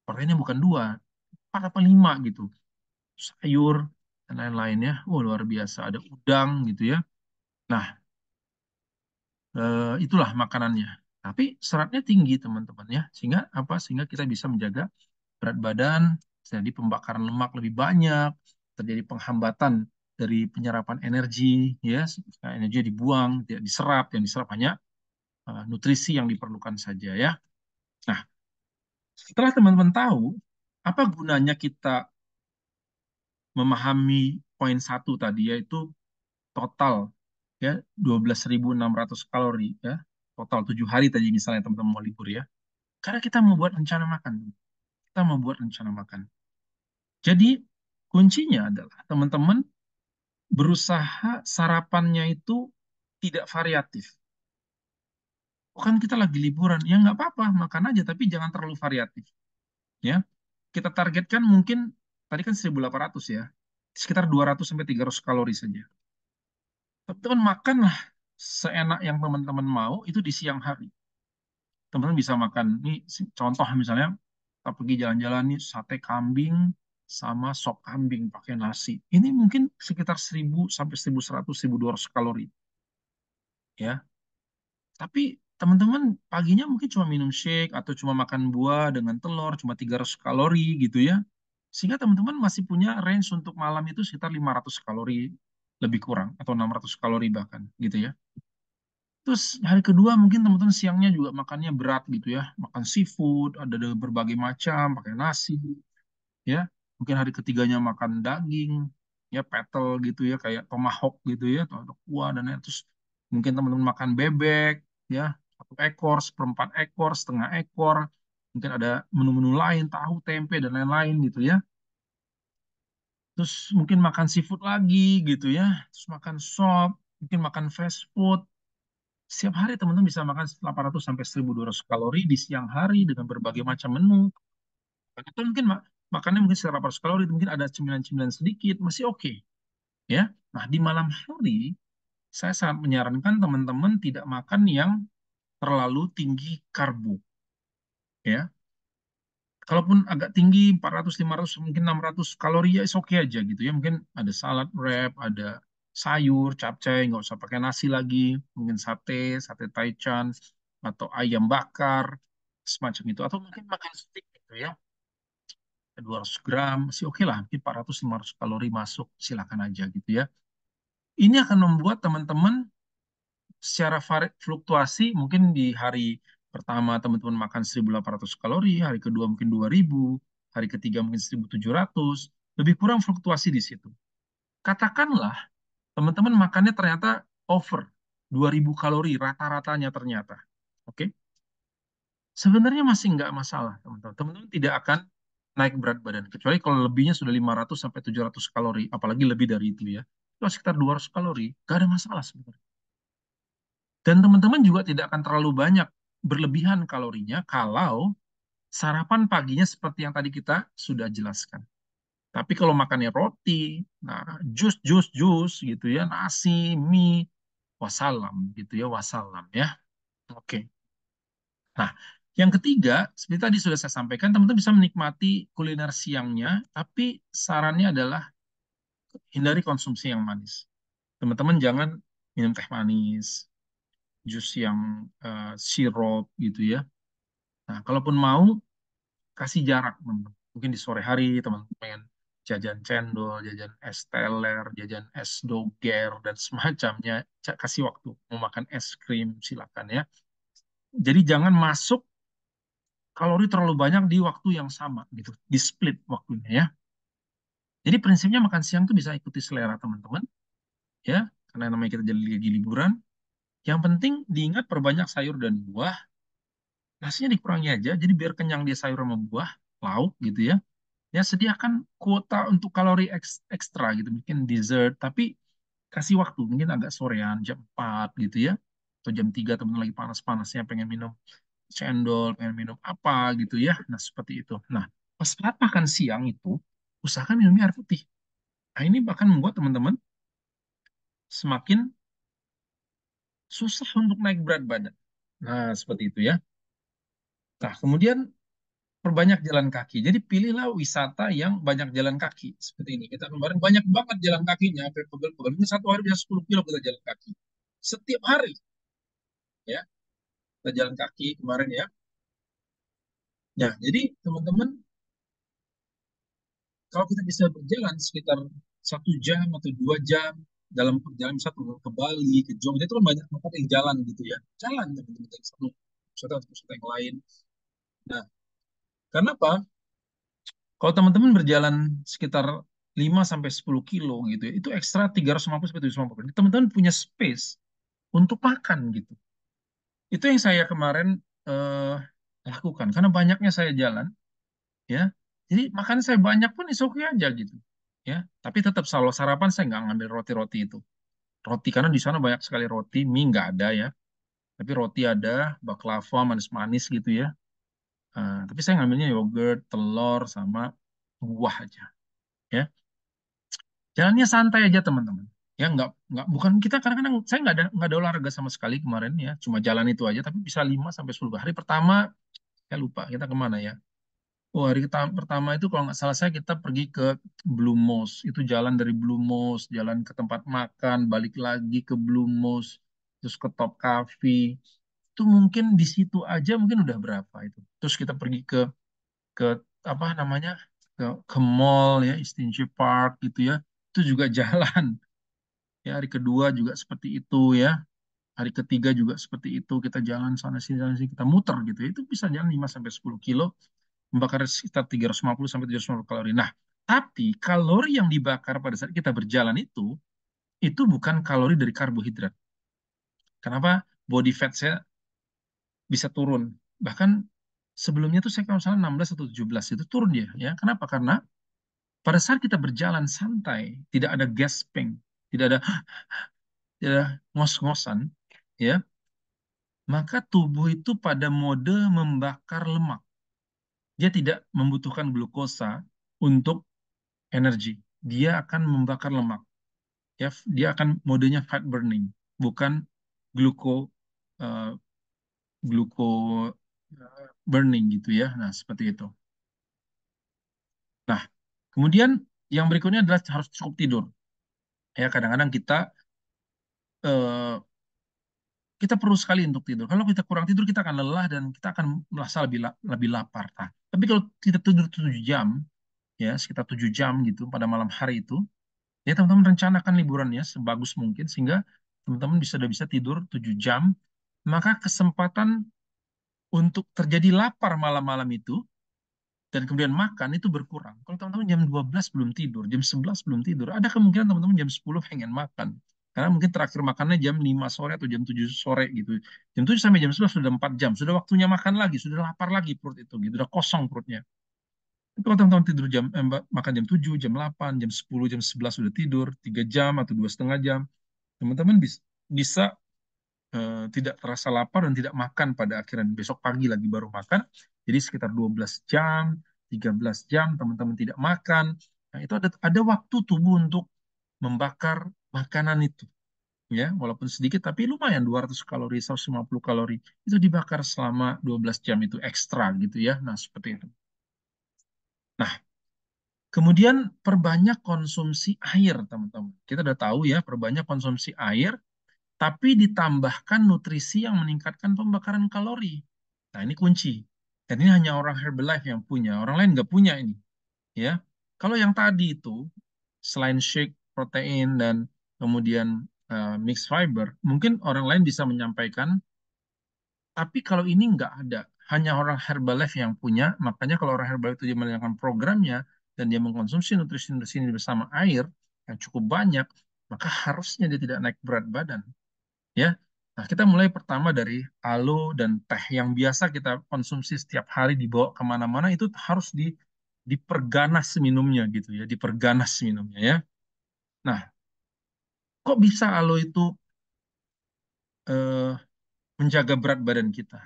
Proteinnya bukan dua, 4 apa 5 gitu. Sayur dan lain-lain ya. Luar biasa. Ada udang gitu ya. Nah, itulah makanannya. Tapi seratnya tinggi teman-teman ya. Sehingga apa? Sehingga kita bisa menjaga berat badan, jadi pembakaran lemak lebih banyak, terjadi penghambatan dari penyerapan energi ya. Energi dibuang, tidak diserap, yang diserap hanya nutrisi yang diperlukan saja ya. Nah, setelah teman-teman tahu apa gunanya kita memahami poin satu tadi yaitu total ya 12.600 kalori ya, total 7 hari tadi misalnya teman-teman mau libur ya, karena kita mau buat rencana makan, kita mau buat rencana makan. Jadi kuncinya adalah teman-teman berusaha sarapannya itu tidak variatif. Bukan kita lagi liburan, ya nggak apa-apa, makan aja, tapi jangan terlalu variatif. Ya, kita targetkan mungkin tadi kan 1.800 ya, sekitar 200 sampai 300 kalori saja. Tapi teman makanlah seenak yang teman-teman mau itu di siang hari. Teman-teman bisa makan, ini contoh misalnya kita pergi jalan-jalan nih sate kambing sama sop kambing pakai nasi. Ini mungkin sekitar 1.000 sampai 1.100, 1.200 kalori. Ya, tapi teman-teman paginya mungkin cuma minum shake atau cuma makan buah dengan telur cuma 300 kalori gitu ya. Sehingga teman-teman masih punya range untuk malam itu sekitar 500 kalori lebih kurang atau 600 kalori bahkan gitu ya. Terus hari kedua mungkin teman-teman siangnya juga makannya berat gitu ya. Makan seafood, ada berbagai macam, pakai nasi ya. Mungkin hari ketiganya makan daging, ya petel gitu ya, kayak tomahawk gitu ya, atau kuah dan lain. Terus mungkin teman-teman makan bebek, ya, 1 ekor, seperempat ekor, setengah ekor. Mungkin ada menu-menu lain, tahu, tempe dan lain-lain gitu ya. Terus mungkin makan seafood lagi gitu ya. Terus makan sop, mungkin makan fast food. Setiap hari teman-teman bisa makan 800 sampai 1.200 kalori di siang hari dengan berbagai macam menu. Atau mungkin makannya mungkin 1.800 kalori, mungkin ada cemilan-cemilan sedikit, masih oke. Ya. Nah, di malam hari, saya sangat menyarankan teman-teman tidak makan yang terlalu tinggi karbo. Ya. Kalaupun agak tinggi, 400, 500, mungkin 600 kalori, ya is oke aja gitu ya. Mungkin ada salad wrap, ada sayur, capcay, nggak usah pakai nasi lagi. Mungkin sate, sate taichan, atau ayam bakar, semacam itu. Atau mungkin makan steak gitu ya. 200 gram, masih oke lah. Mungkin 400, 500 kalori masuk, silakan aja gitu ya. Ini akan membuat teman-teman secara fluktuasi, mungkin di hari pertama teman-teman makan 1.800 kalori, hari kedua mungkin 2.000, hari ketiga mungkin 1.700, lebih kurang fluktuasi di situ. Katakanlah teman-teman makannya ternyata over 2.000 kalori rata-ratanya ternyata. Oke, sebenarnya masih nggak masalah, teman-teman. Teman-teman tidak akan naik berat badan, kecuali kalau lebihnya sudah 500 sampai 700 kalori, apalagi lebih dari itu ya. Kalau sekitar 200 kalori, nggak ada masalah sebenarnya. Dan teman-teman juga tidak akan terlalu banyak berlebihan kalorinya kalau sarapan paginya seperti yang tadi kita sudah jelaskan. Tapi kalau makannya roti, nah jus gitu ya, nasi, mie, wassalam gitu ya, wassalam ya. Oke. Nah, yang ketiga, seperti tadi sudah saya sampaikan, teman-teman bisa menikmati kuliner siangnya, tapi sarannya adalah hindari konsumsi yang manis. Teman-teman jangan minum teh manis, jus yang sirup gitu ya. Nah, kalaupun mau, kasih jarak. Mungkin di sore hari, teman-teman pengen jajan cendol, jajan es teler, jajan es doger, dan semacamnya. Kasih waktu. Mau makan es krim, silakan ya. Jadi jangan masuk kalori terlalu banyak di waktu yang sama gitu, di split waktunya ya. Jadi prinsipnya makan siang tuh bisa ikuti selera teman-teman ya, karena namanya kita jadi lagi liburan. Yang penting diingat perbanyak sayur dan buah, nasinya dikurangi aja, jadi biar kenyang dia sayur sama buah, lauk gitu ya. Ya sediakan kuota untuk kalori ekstra gitu, mungkin dessert, tapi kasih waktu, mungkin agak sorean, jam 4 gitu ya, atau jam 3 teman lagi panas-panasnya pengen minum cendol, pengen minum apa gitu ya. Nah, seperti itu. Nah, pas saat makan siang itu, usahakan minumnya air putih. Nah, ini bahkan membuat teman-teman semakin susah untuk naik berat badan. Nah, seperti itu ya. Nah, kemudian perbanyak jalan kaki. Jadi pilihlah wisata yang banyak jalan kaki. Seperti ini. Kita kemarin banyak banget jalan kakinya. Pegel-pegel. Ini satu hari bisa 10 kilo kita jalan kaki. Setiap hari ya. Kita jalan kaki kemarin ya. Ya, jadi teman-teman kalau kita bisa berjalan sekitar 1 jam atau 2 jam dalam perjalanan satu ke Bali, ke Jogja itu kan banyak tempat yang jalan gitu ya. Jalan teman-teman dari satu wisata yang lain. Nah, karena apa? Kalau teman-teman berjalan sekitar 5 sampai 10 kilo gitu ya, itu ekstra 350 sampai 750. Teman-teman punya space untuk makan gitu. Itu yang saya kemarin eh, lakukan karena banyaknya saya jalan ya. Jadi makan saya banyak pun is okay aja gitu. Ya, tapi tetap kalau sarapan saya nggak ngambil roti-roti itu. Roti karena di sana banyak sekali roti, mie nggak ada ya. Tapi roti ada, baklava manis-manis gitu ya. Tapi saya ngambilnya yogurt, telur sama buah aja. Ya, jalannya santai aja teman-teman. Ya nggak bukan kita kadang-kadang saya nggak ada olahraga sama sekali kemarin ya, cuma jalan itu aja. Tapi bisa 5 sampai 10 hari pertama saya lupa kita kemana ya. Oh, hari pertama itu kalau nggak salah saya kita pergi ke Blue Moss. Itu jalan dari Blue Moss, jalan ke tempat makan, balik lagi ke Blue Moss, terus ke Top Cafe. itu mungkin di situ aja mungkin udah berapa itu. Terus kita pergi ke apa namanya, ke mall ya, Istinje Park gitu ya, itu juga jalan. Ya hari kedua juga seperti itu ya, hari ketiga juga seperti itu, kita jalan sini kita muter gitu ya. Itu bisa jalan 5 sampai 10 kilo, membakar sekitar 350 sampai 750 kalori. Nah, tapi kalori yang dibakar pada saat kita berjalan itu bukan kalori dari karbohidrat. Kenapa? Body fat saya bisa turun. Bahkan sebelumnya tuh saya kalau salah 16 atau 17 itu turun dia ya. Kenapa? Karena pada saat kita berjalan santai, tidak ada gasping, tidak ada ngos-ngosan, ya, maka tubuh itu pada mode membakar lemak. Dia tidak membutuhkan glukosa untuk energi. Dia akan membakar lemak. Ya, dia akan modenya fat burning, bukan gluko eh, gluko burning gitu ya. Nah, seperti itu. Nah, kemudian yang berikutnya adalah harus cukup tidur. Ya, kadang-kadang eh, kita perlu sekali untuk tidur. Kalau kita kurang tidur, kita akan lelah dan kita akan merasa lebih lapar. Nah, tapi kalau kita tidur 7 jam, ya sekitar 7 jam gitu pada malam hari itu, ya teman-teman rencanakan liburannya sebagus mungkin sehingga teman-teman udah bisa tidur 7 jam, maka kesempatan untuk terjadi lapar malam-malam itu dan kemudian makan itu berkurang. Kalau teman-teman jam 12 belum tidur, jam 11 belum tidur, ada kemungkinan teman-teman jam 10 pengen makan. Karena mungkin terakhir makannya jam 5 sore atau jam 7 sore gitu. Jam 7 sampai jam 11 sudah 4 jam, sudah waktunya makan lagi, sudah lapar lagi perut itu, gitu, sudah kosong perutnya. Tapi kalau teman-teman tidur makan jam 7, jam 8, jam 10, jam 11 sudah tidur, 3 jam atau 2,5 jam, teman-teman bisa tidak terasa lapar dan tidak makan pada akhirnya besok pagi lagi baru makan. Jadi sekitar 12 jam, 13 jam teman-teman tidak makan. Nah, itu ada waktu tubuh untuk membakar makanan itu. Ya, walaupun sedikit tapi lumayan 200 kalori, 150 kalori itu dibakar selama 12 jam itu ekstra gitu ya. Nah, seperti itu. Nah, kemudian perbanyak konsumsi air, teman-teman. Kita udah tahu ya, perbanyak konsumsi air tapi ditambahkan nutrisi yang meningkatkan pembakaran kalori. Nah, ini kunci. Dan ini hanya orang Herbalife yang punya, orang lain nggak punya ini. Ya, kalau yang tadi itu selain shake protein dan kemudian mixed fiber, mungkin orang lain bisa menyampaikan. Tapi kalau ini nggak ada, hanya orang Herbalife yang punya. Makanya kalau orang Herbalife itu dia menjalankan programnya dan dia mengkonsumsi nutrisi-nutrisi ini bersama air yang cukup banyak, maka harusnya dia tidak naik berat badan ya. Nah, kita mulai pertama dari alo dan teh yang biasa kita konsumsi setiap hari dibawa kemana-mana itu harus diperganas minumnya gitu ya, diperganas minumnya ya. Nah, kok bisa alo itu eh, menjaga berat badan kita?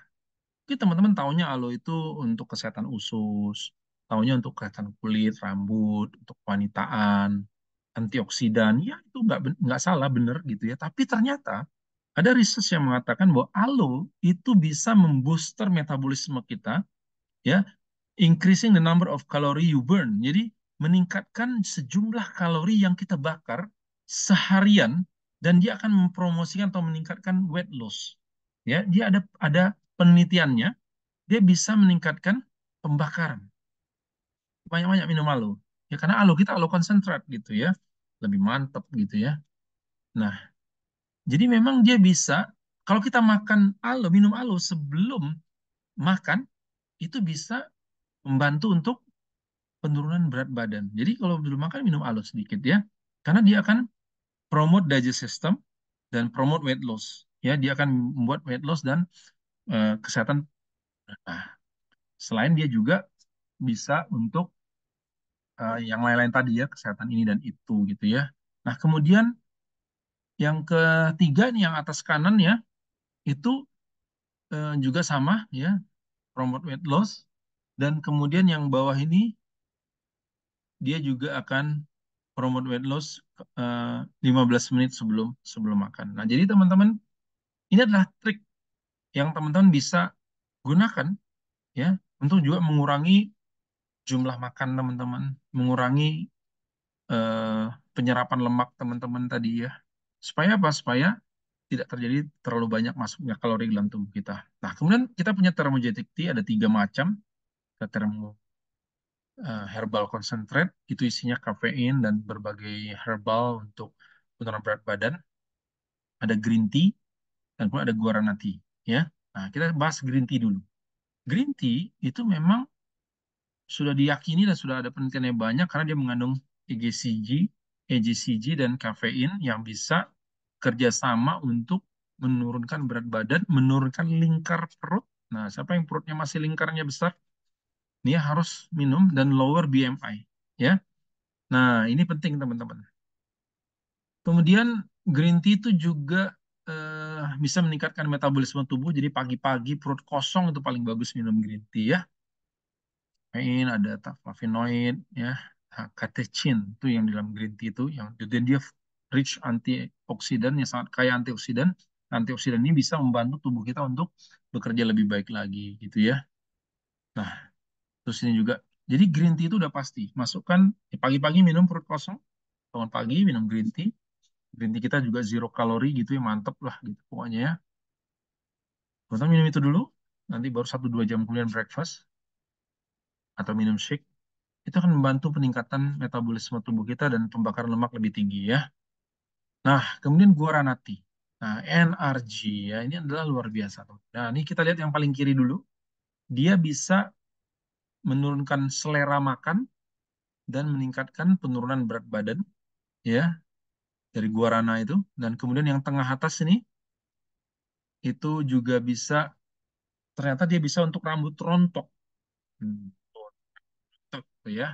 Oke, teman-teman taunya alo itu untuk kesehatan usus, taunya untuk kesehatan kulit, rambut, untuk wanitaan, antioksidan. Ya, itu nggak salah, bener gitu ya. Tapi ternyata ada riset yang mengatakan bahwa alo itu bisa membooster metabolisme kita, ya, increasing the number of calorie you burn. Jadi meningkatkan sejumlah kalori yang kita bakar seharian dan dia akan mempromosikan atau meningkatkan weight loss. Ya, dia ada penelitiannya, dia bisa meningkatkan pembakaran. Banyak-banyak minum alo. Ya karena alo kita alo konsentrat gitu ya. Lebih mantap gitu ya. Nah, jadi memang dia bisa kalau kita makan alo, minum alo sebelum makan itu bisa membantu untuk penurunan berat badan. Jadi kalau belum makan minum alo sedikit ya. Karena dia akan promote digest system dan promote weight loss. Ya, dia akan membuat weight loss dan kesehatan. Nah, selain dia juga bisa untuk yang lain-lain tadi ya, kesehatan ini dan itu gitu ya. Nah, kemudian yang ketiga nih yang atas kanan ya, itu juga sama ya, promote weight loss dan kemudian yang bawah ini dia juga akan promote weight loss 15 menit sebelum sebelum makan. Nah, jadi teman-teman, ini adalah trik yang teman-teman bisa gunakan ya untuk juga mengurangi jumlah makan teman-teman, mengurangi eh, penyerapan lemak teman-teman tadi ya. Supaya apa? Supaya tidak terjadi terlalu banyak masuknya kalori ke dalam tubuh kita. Nah, kemudian kita punya thermogenetic tea ada 3 macam. Ada herbal concentrate, itu isinya kafein dan berbagai herbal untuk penurunan berat badan. Ada green tea dan kemudian ada guarana tea. Ya, nah kita bahas green tea dulu. Green tea itu memang sudah diyakini dan sudah ada penelitian yang banyak karena dia mengandung EGCG, EGCG dan kafein yang bisa kerjasama untuk menurunkan berat badan, menurunkan lingkar perut. Nah, siapa yang perutnya masih lingkarnya besar, dia harus minum dan lower BMI. Ya, nah ini penting teman-teman. Kemudian green tea itu juga bisa meningkatkan metabolisme tubuh. Jadi pagi-pagi perut kosong itu paling bagus minum green tea ya. Kafein, ada flavonoid, ya, catechin itu yang di dalam green tea itu, yang dan dia rich antioksidan yang sangat kaya antioksidan. Antioksidan ini bisa membantu tubuh kita untuk bekerja lebih baik lagi, gitu ya. Nah, terus ini juga, jadi green tea itu udah pasti. Masukkan pagi-pagi minum perut kosong, bangun pagi minum green tea. Green tea kita juga zero kalori gitu ya, mantep lah gitu pokoknya ya. Kita minum itu dulu, nanti baru 1-2 jam kemudian breakfast atau minum shake. Itu akan membantu peningkatan metabolisme tubuh kita dan pembakaran lemak lebih tinggi ya. Nah, kemudian guarana tea. Nah, NRG ya, ini adalah luar biasa. Nah, ini kita lihat yang paling kiri dulu. Dia bisa menurunkan selera makan dan meningkatkan penurunan berat badan ya dari guarana itu. Dan kemudian yang tengah atas ini itu juga bisa, ternyata dia bisa untuk rambut rontok. Hmm, rontok tuh ya.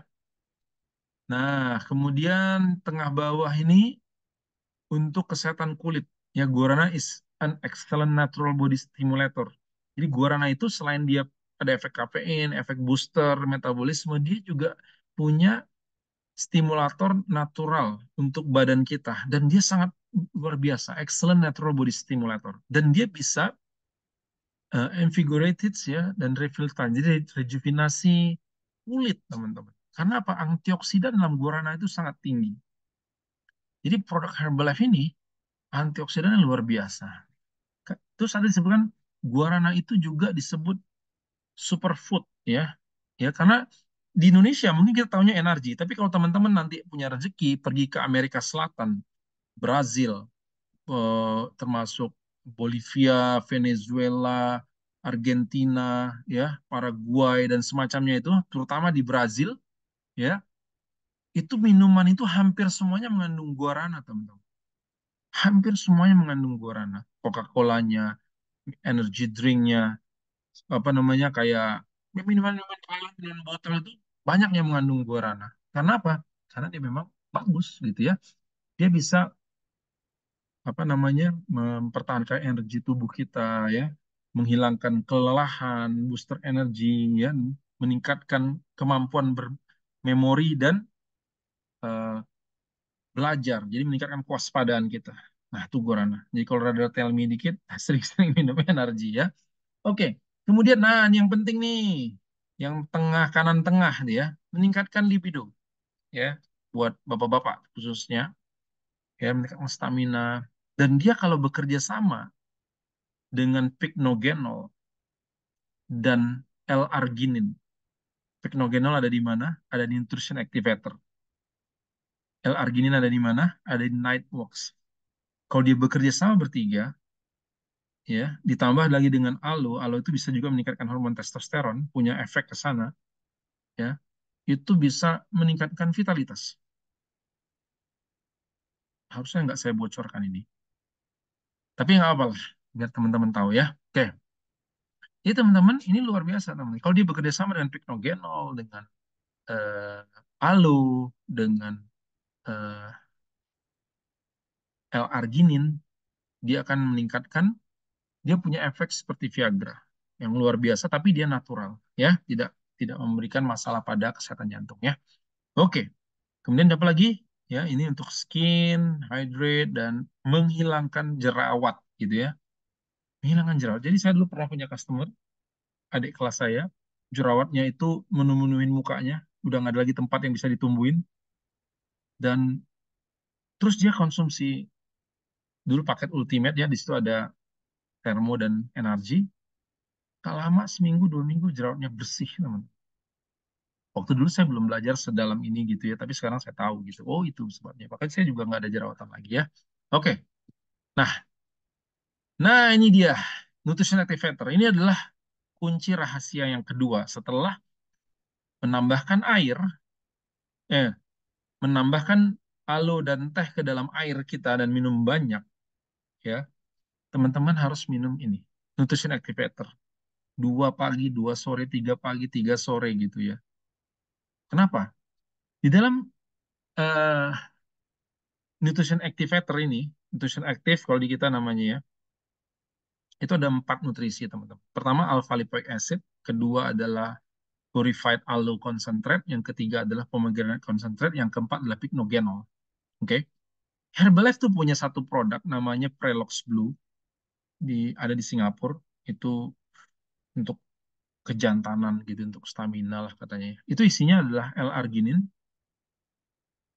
Nah, kemudian tengah bawah ini untuk kesehatan kulit. Ya, guarana is an excellent natural body stimulator. Jadi guarana itu selain dia ada efek kafein, efek booster metabolisme, dia juga punya stimulator natural untuk badan kita dan dia sangat luar biasa, excellent natural body stimulator. Dan dia bisa invigorated ya dan refill time. Jadi rejuvenasi kulit, teman-teman. Karena apa? Antioksidan dalam guarana itu sangat tinggi. Jadi produk Herbalife ini antioksidan yang luar biasa. Terus ada disebutkan guarana itu juga disebut superfood ya. Ya karena di Indonesia mungkin kita tahunya energi, tapi kalau teman-teman nanti punya rezeki pergi ke Amerika Selatan, Brazil, termasuk Bolivia, Venezuela, Argentina, ya, Paraguay dan semacamnya itu, terutama di Brazil, ya, itu minuman itu hampir semuanya mengandung guarana, teman-teman. Hampir semuanya mengandung guarana. Coca-Colanya, energy drinknya, apa namanya kayak minuman-minuman kaleng dan botol itu banyak yang mengandung guarana. Karena apa? Karena dia memang bagus gitu ya. Dia bisa apa namanya mempertahankan energi tubuh kita ya, menghilangkan kelelahan, booster energi ya, meningkatkan kemampuan bermemori dan eh, belajar. Jadi meningkatkan kewaspadaan kita. Nah, itu guarana. Jadi kalau rada tell me dikit, sering-sering minum energi ya. Oke, kemudian nah ini yang penting nih, yang tengah kanan tengah nih ya, meningkatkan libido ya buat bapak-bapak khususnya ya, meningkatkan stamina dan dia kalau bekerja sama dengan picnogenol dan L-arginin. Picnogenol ada di mana? Ada di nutrition activator. L-arginin ada di mana? Ada di Nightworks. Kalau dia bekerja sama bertiga, ya, ditambah lagi dengan aloe, aloe itu bisa juga meningkatkan hormon testosteron, punya efek ke sana, ya, itu bisa meningkatkan vitalitas. Harusnya nggak saya bocorkan ini. Tapi nggak apa-apa, biar teman-teman tahu ya. Oke, jadi teman-teman ini luar biasa teman. Kalau dia bekerja sama dengan picnogenol, dengan aloe, dengan eh, L-arginin, dia akan meningkatkan, dia punya efek seperti Viagra yang luar biasa, tapi dia natural, ya, tidak tidak memberikan masalah pada kesehatan jantung ya. Oke, kemudian apa lagi? Ya, ini untuk skin, hydrate dan menghilangkan jerawat gitu ya. Menghilangkan jerawat. Jadi saya dulu pernah punya customer, adik kelas saya, jerawatnya itu memenuhi mukanya, udah nggak ada lagi tempat yang bisa ditumbuhin, dan terus dia konsumsi dulu paket Ultimate ya, di situ ada termo dan energi. Tak lama seminggu 2 minggu jerawatnya bersih, teman. Waktu dulu saya belum belajar sedalam ini gitu ya, tapi sekarang saya tahu gitu. Oh itu sebabnya. Bahkan saya juga nggak ada jerawatan lagi ya. Oke, nah, ini dia nutrition activator. Ini adalah kunci rahasia yang kedua setelah menambahkan air, eh, menambahkan aloe dan teh ke dalam air kita dan minum banyak ya. Teman-teman harus minum ini, nutrition activator. 2 pagi, 2 sore, 3 pagi, 3 sore gitu ya. Kenapa? Di dalam eh, nutrition activator ini, nutrition active kalau di kita namanya ya, itu ada 4 nutrisi teman-teman. Pertama alpha lipoic acid, kedua adalah purified aloe concentrate, yang ketiga adalah pomegranate concentrate, yang keempat adalah pycnogenol. Oke, okay? Herbalife tuh punya satu produk namanya Prelox Blue, ada di Singapura, itu untuk kejantanan gitu, untuk stamina lah katanya. Itu isinya adalah L-arginin,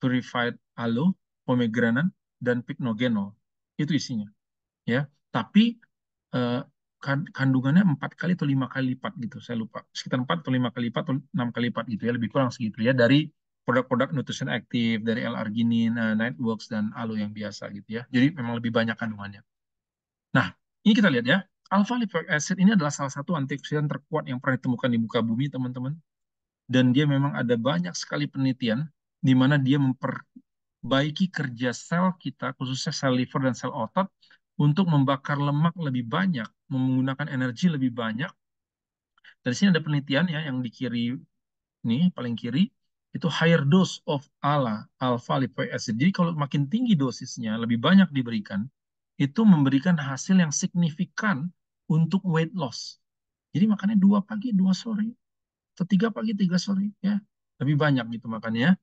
purified aloe, pomegranate, dan pycnogenol. Itu isinya, ya. Tapi eh, kandungannya 4 kali atau 5 kali lipat gitu, saya lupa. Sekitar 4 atau 5 kali lipat atau 6 kali lipat gitu ya, lebih kurang segitu ya dari produk-produk nutrition active dari L-arginin, Nightworks dan aloe yang biasa gitu ya. Jadi memang lebih banyak kandungannya. Nah, ini kita lihat ya. Alpha lipoic acid ini adalah salah satu antioksidan terkuat yang pernah ditemukan di muka bumi, teman-teman. Dan dia memang ada banyak sekali penelitian di mana dia memperbaiki kerja sel kita, khususnya sel liver dan sel otot, untuk membakar lemak lebih banyak, menggunakan energi lebih banyak. Dari sini ada penelitian ya yang di kiri nih, paling kiri, itu higher dose of alpha lipoic acid. Jadi kalau makin tinggi dosisnya, lebih banyak diberikan, itu memberikan hasil yang signifikan untuk weight loss. Jadi makannya 2 pagi, 2 sore, atau 3 pagi, 3 sore, ya lebih banyak gitu makannya.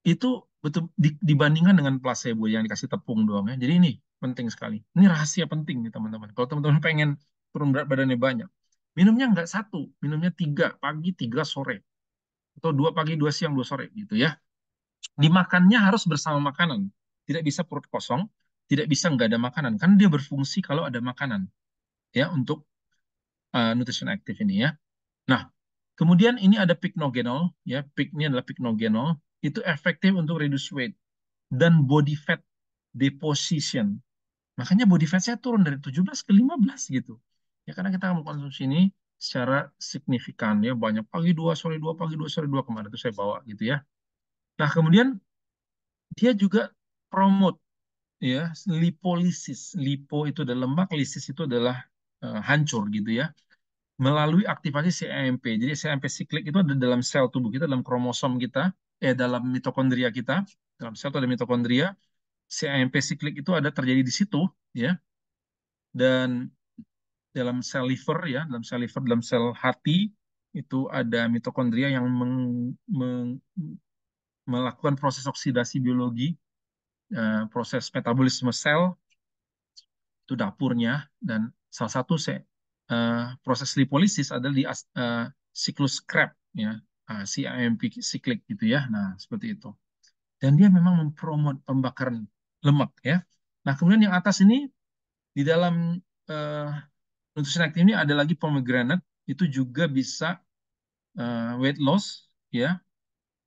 Itu betul dibandingkan dengan placebo yang dikasih tepung doang ya. Jadi ini penting sekali. Ini rahasia penting nih teman-teman. Kalau teman-teman pengen turun berat badannya banyak, minumnya nggak satu, minumnya 3 pagi, 3 sore, atau 2 pagi, 2 siang, 2 sore gitu ya. Dimakannya harus bersama makanan, tidak bisa perut kosong, tidak bisa nggak ada makanan, kan dia berfungsi kalau ada makanan ya untuk nutrition active ini ya. Nah, kemudian ini ada pycnogenol ya, PIC ini adalah pycnogenol, itu efektif untuk reduce weight dan body fat deposition. Makanya body fat saya turun dari 17 ke 15 gitu. Ya karena kita mengkonsumsi ini secara signifikan ya, banyak pagi 2 sore 2 pagi 2 sore 2 kemarin itu saya bawa gitu ya. Nah, kemudian dia juga promote ya lipolisis. Lipo itu adalah lemak, lisis itu adalah hancur gitu ya. Melalui aktivasi CAMP. Jadi CAMP siklik itu ada dalam sel tubuh kita, dalam kromosom kita, dalam mitokondria kita. Dalam sel itu ada mitokondria. CAMP siklik itu ada terjadi di situ, ya. Dan dalam sel liver ya, dalam sel liver, dalam sel hati itu ada mitokondria yang melakukan proses oksidasi biologi, proses metabolisme sel, itu dapurnya. Dan salah satu proses lipolisis adalah di siklus Krebs ya, CIMP siklik gitu ya. Nah, seperti itu. Dan dia memang mempromot pembakaran lemak ya. Nah, kemudian yang atas ini di dalam uh, nutrition active ini ada lagi pomegranate, itu juga bisa weight loss ya,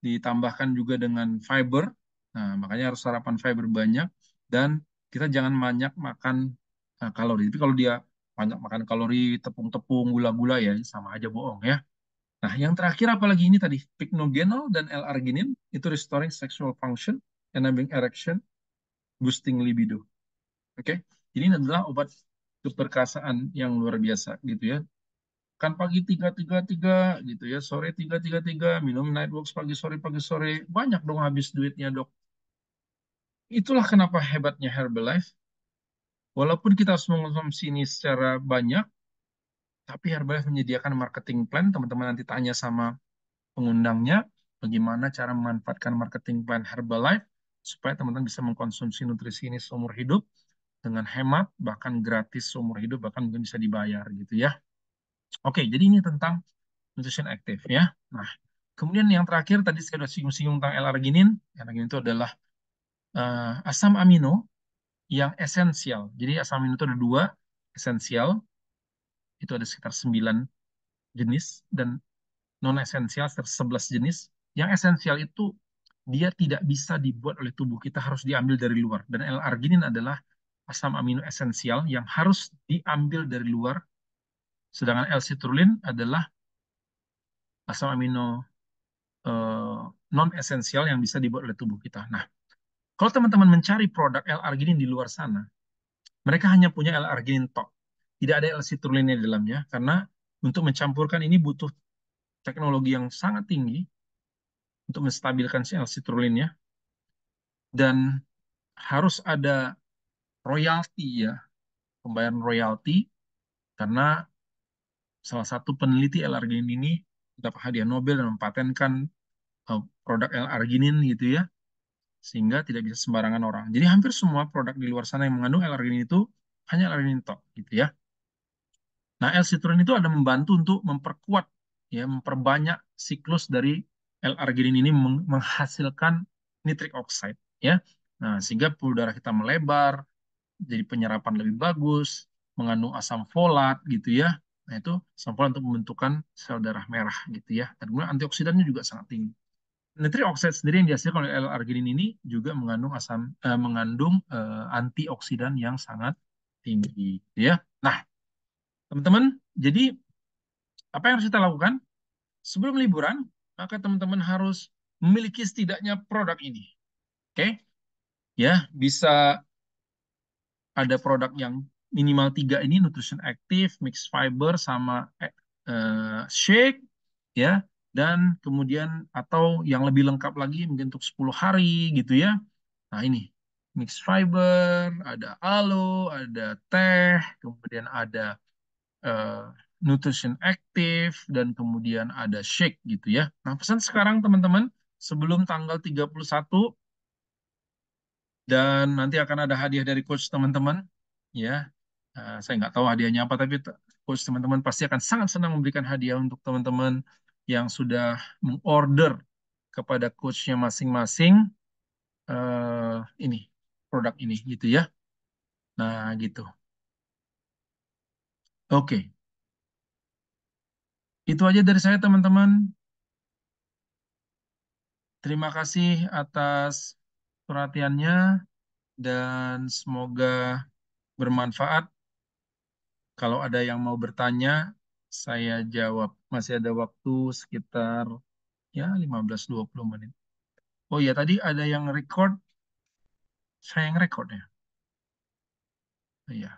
ditambahkan juga dengan fiber. Nah, makanya harus sarapan fiber banyak dan kita jangan banyak makan kalori. Tapi kalau dia banyak makan kalori, tepung-tepung, gula-gula ya sama aja bohong ya. Nah, yang terakhir apalagi ini tadi, pycnogenol dan L-arginin itu restoring sexual function, enabling erection, boosting libido. Oke. Jadi ini adalah obat keperkasaan yang luar biasa gitu ya. Kan pagi 3 3 3 gitu ya, sore 3 3 3, minum Nightworks pagi sore, banyak dong habis duitnya dok. Itulah kenapa hebatnya Herbalife. Walaupun kita harus mengkonsumsi ini secara banyak, tapi Herbalife menyediakan marketing plan. Teman-teman nanti tanya sama pengundangnya, bagaimana cara memanfaatkan marketing plan Herbalife supaya teman-teman bisa mengkonsumsi nutrisi ini seumur hidup dengan hemat, bahkan gratis seumur hidup, bahkan mungkin bisa dibayar gitu ya. Oke, jadi ini tentang nutrition active ya. Nah, kemudian yang terakhir tadi saya sudah singgung-singgung tentang L-arginin. L-arginin itu adalah asam amino yang esensial. Jadi asam amino itu ada dua, esensial, itu ada sekitar 9 jenis, dan non-esensial sekitar 11 jenis. Yang esensial itu dia tidak bisa dibuat oleh tubuh kita, harus diambil dari luar. Dan L-arginin adalah asam amino esensial yang harus diambil dari luar, sedangkan L-citrulline adalah asam amino non-esensial yang bisa dibuat oleh tubuh kita. Nah, kalau teman-teman mencari produk L-arginin di luar sana, mereka hanya punya L-arginin tok. Tidak ada L-citrulline di dalamnya, karena untuk mencampurkan ini butuh teknologi yang sangat tinggi untuk menstabilkan si L-citrulline-nya, dan harus ada royalti ya, pembayaran royalti, karena salah satu peneliti L-arginin ini dapat hadiah Nobel dan mempatenkan produk L-arginin gitu ya, sehingga tidak bisa sembarangan orang. Jadi hampir semua produk di luar sana yang mengandung L-arginin itu hanya L-arginin tok gitu ya. Nah, L-citrulline itu ada membantu untuk memperkuat ya, memperbanyak siklus dari L-arginin ini menghasilkan nitric oxide ya. Nah, sehingga pembuluh darah kita melebar, jadi penyerapan lebih bagus, mengandung asam folat gitu ya. Nah, itu asam folat untuk membentukkan sel darah merah gitu ya. Dan kemudian antioksidannya juga sangat tinggi. Nitric oxide sendiri yang dihasilkan oleh L-arginin ini juga mengandung antioksidan yang sangat tinggi gitu ya. Nah, teman-teman, jadi apa yang harus kita lakukan sebelum liburan? Maka teman-teman harus memiliki setidaknya produk ini. Oke, ya, bisa ada produk yang minimal tiga ini, Nutrition Active, Mixed Fiber, sama Shake, ya, dan kemudian atau yang lebih lengkap lagi mungkin untuk 10 hari gitu ya. Nah ini, Mixed Fiber, ada aloe, ada teh, kemudian ada eh, Nutrition Active, dan kemudian ada Shake gitu ya. Nah pesan sekarang teman-teman, sebelum tanggal 31, dan nanti akan ada hadiah dari coach teman-teman ya. Saya nggak tahu hadiahnya apa, tapi coach teman-teman pasti akan sangat senang memberikan hadiah untuk teman-teman yang sudah mengorder kepada coachnya masing-masing eh, ini produk ini gitu ya. Nah gitu. Oke, itu aja dari saya teman-teman. Terima kasih atas perhatiannya, dan semoga bermanfaat. Kalau ada yang mau bertanya, saya jawab. Masih ada waktu sekitar ya 15-20 menit. Oh ya, tadi ada yang record, saya yang record ya. Iya.